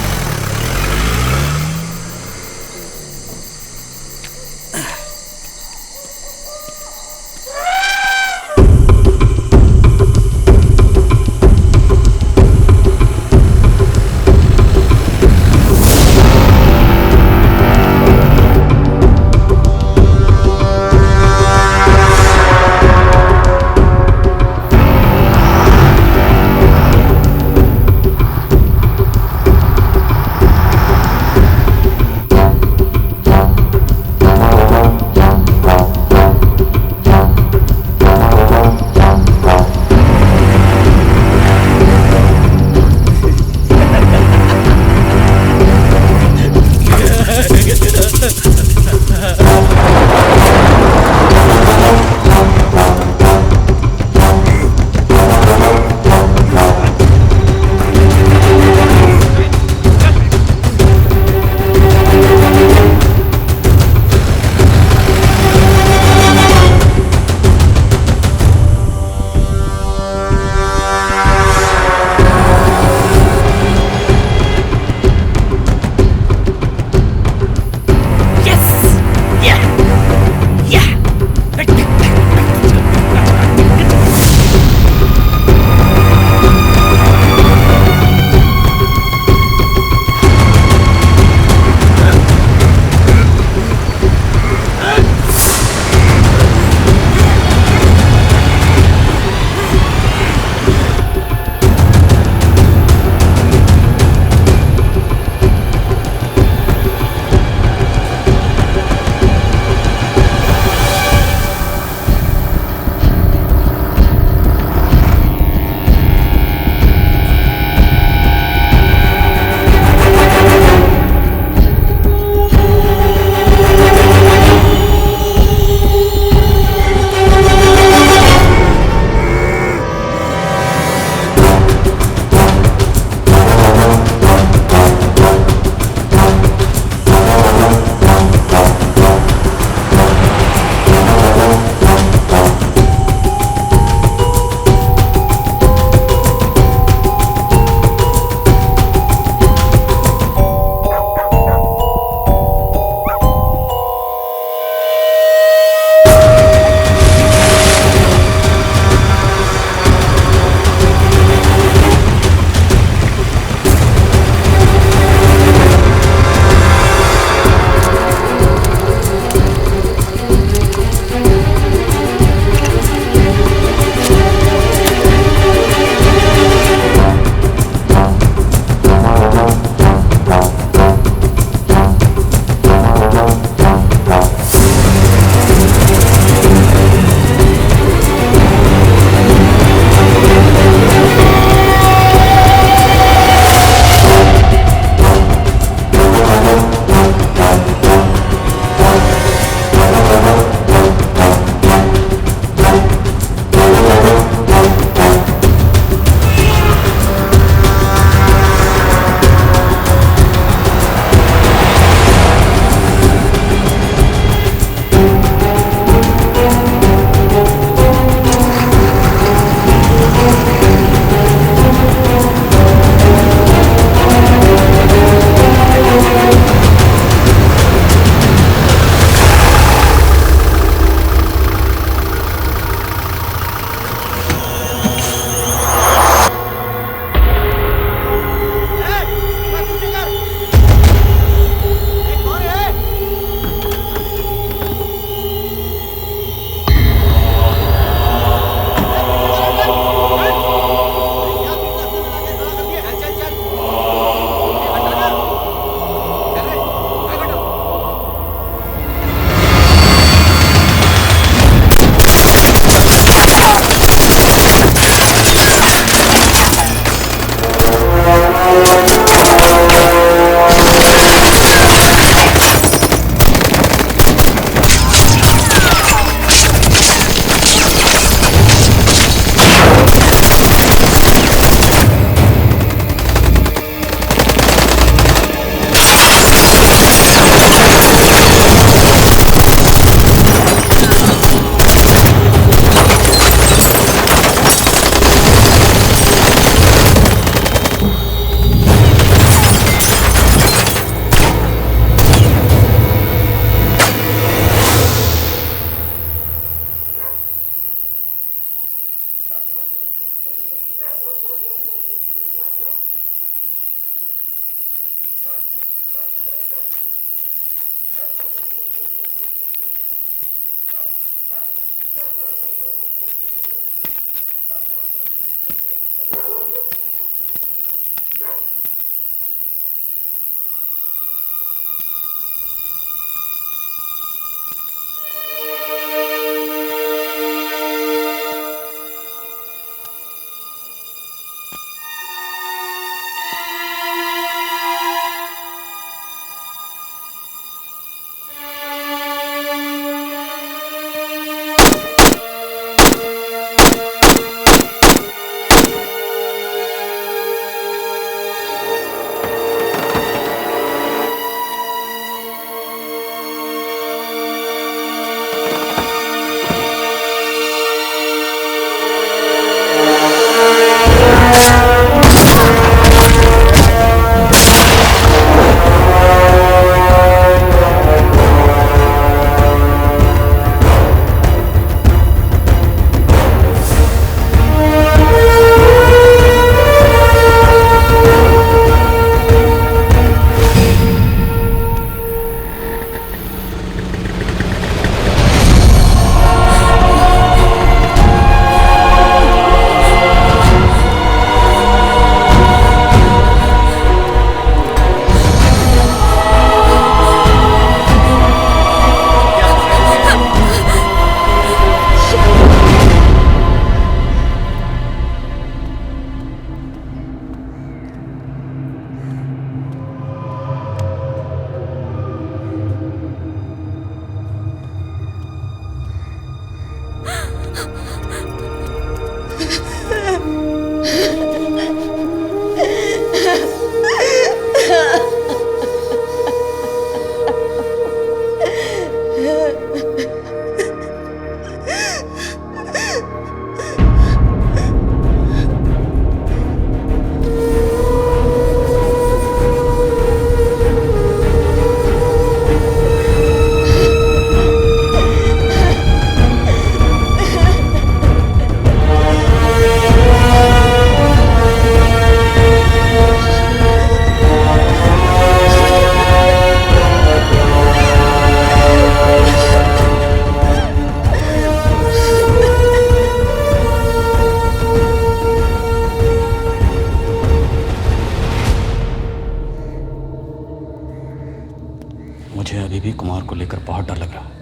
भी कुमार को लेकर बहुत डर लग रहा है।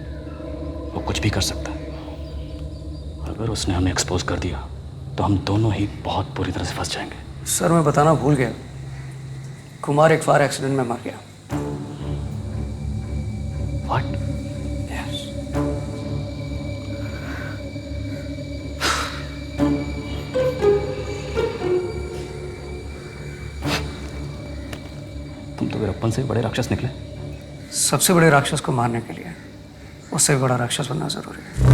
वो कुछ भी कर सकता है। अगर उसने हमें एक्सपोज कर दिया तो हम दोनों ही बहुत बुरी तरह से फंस जाएंगे। सर मैं बताना भूल गया, कुमार एक फायर एक्सीडेंट में मर गया। What? तुम तो वीरप्पन से बड़े राक्षस निकले। सबसे बड़े राक्षस को मारने के लिए उससे भी बड़ा राक्षस बनना जरूरी है।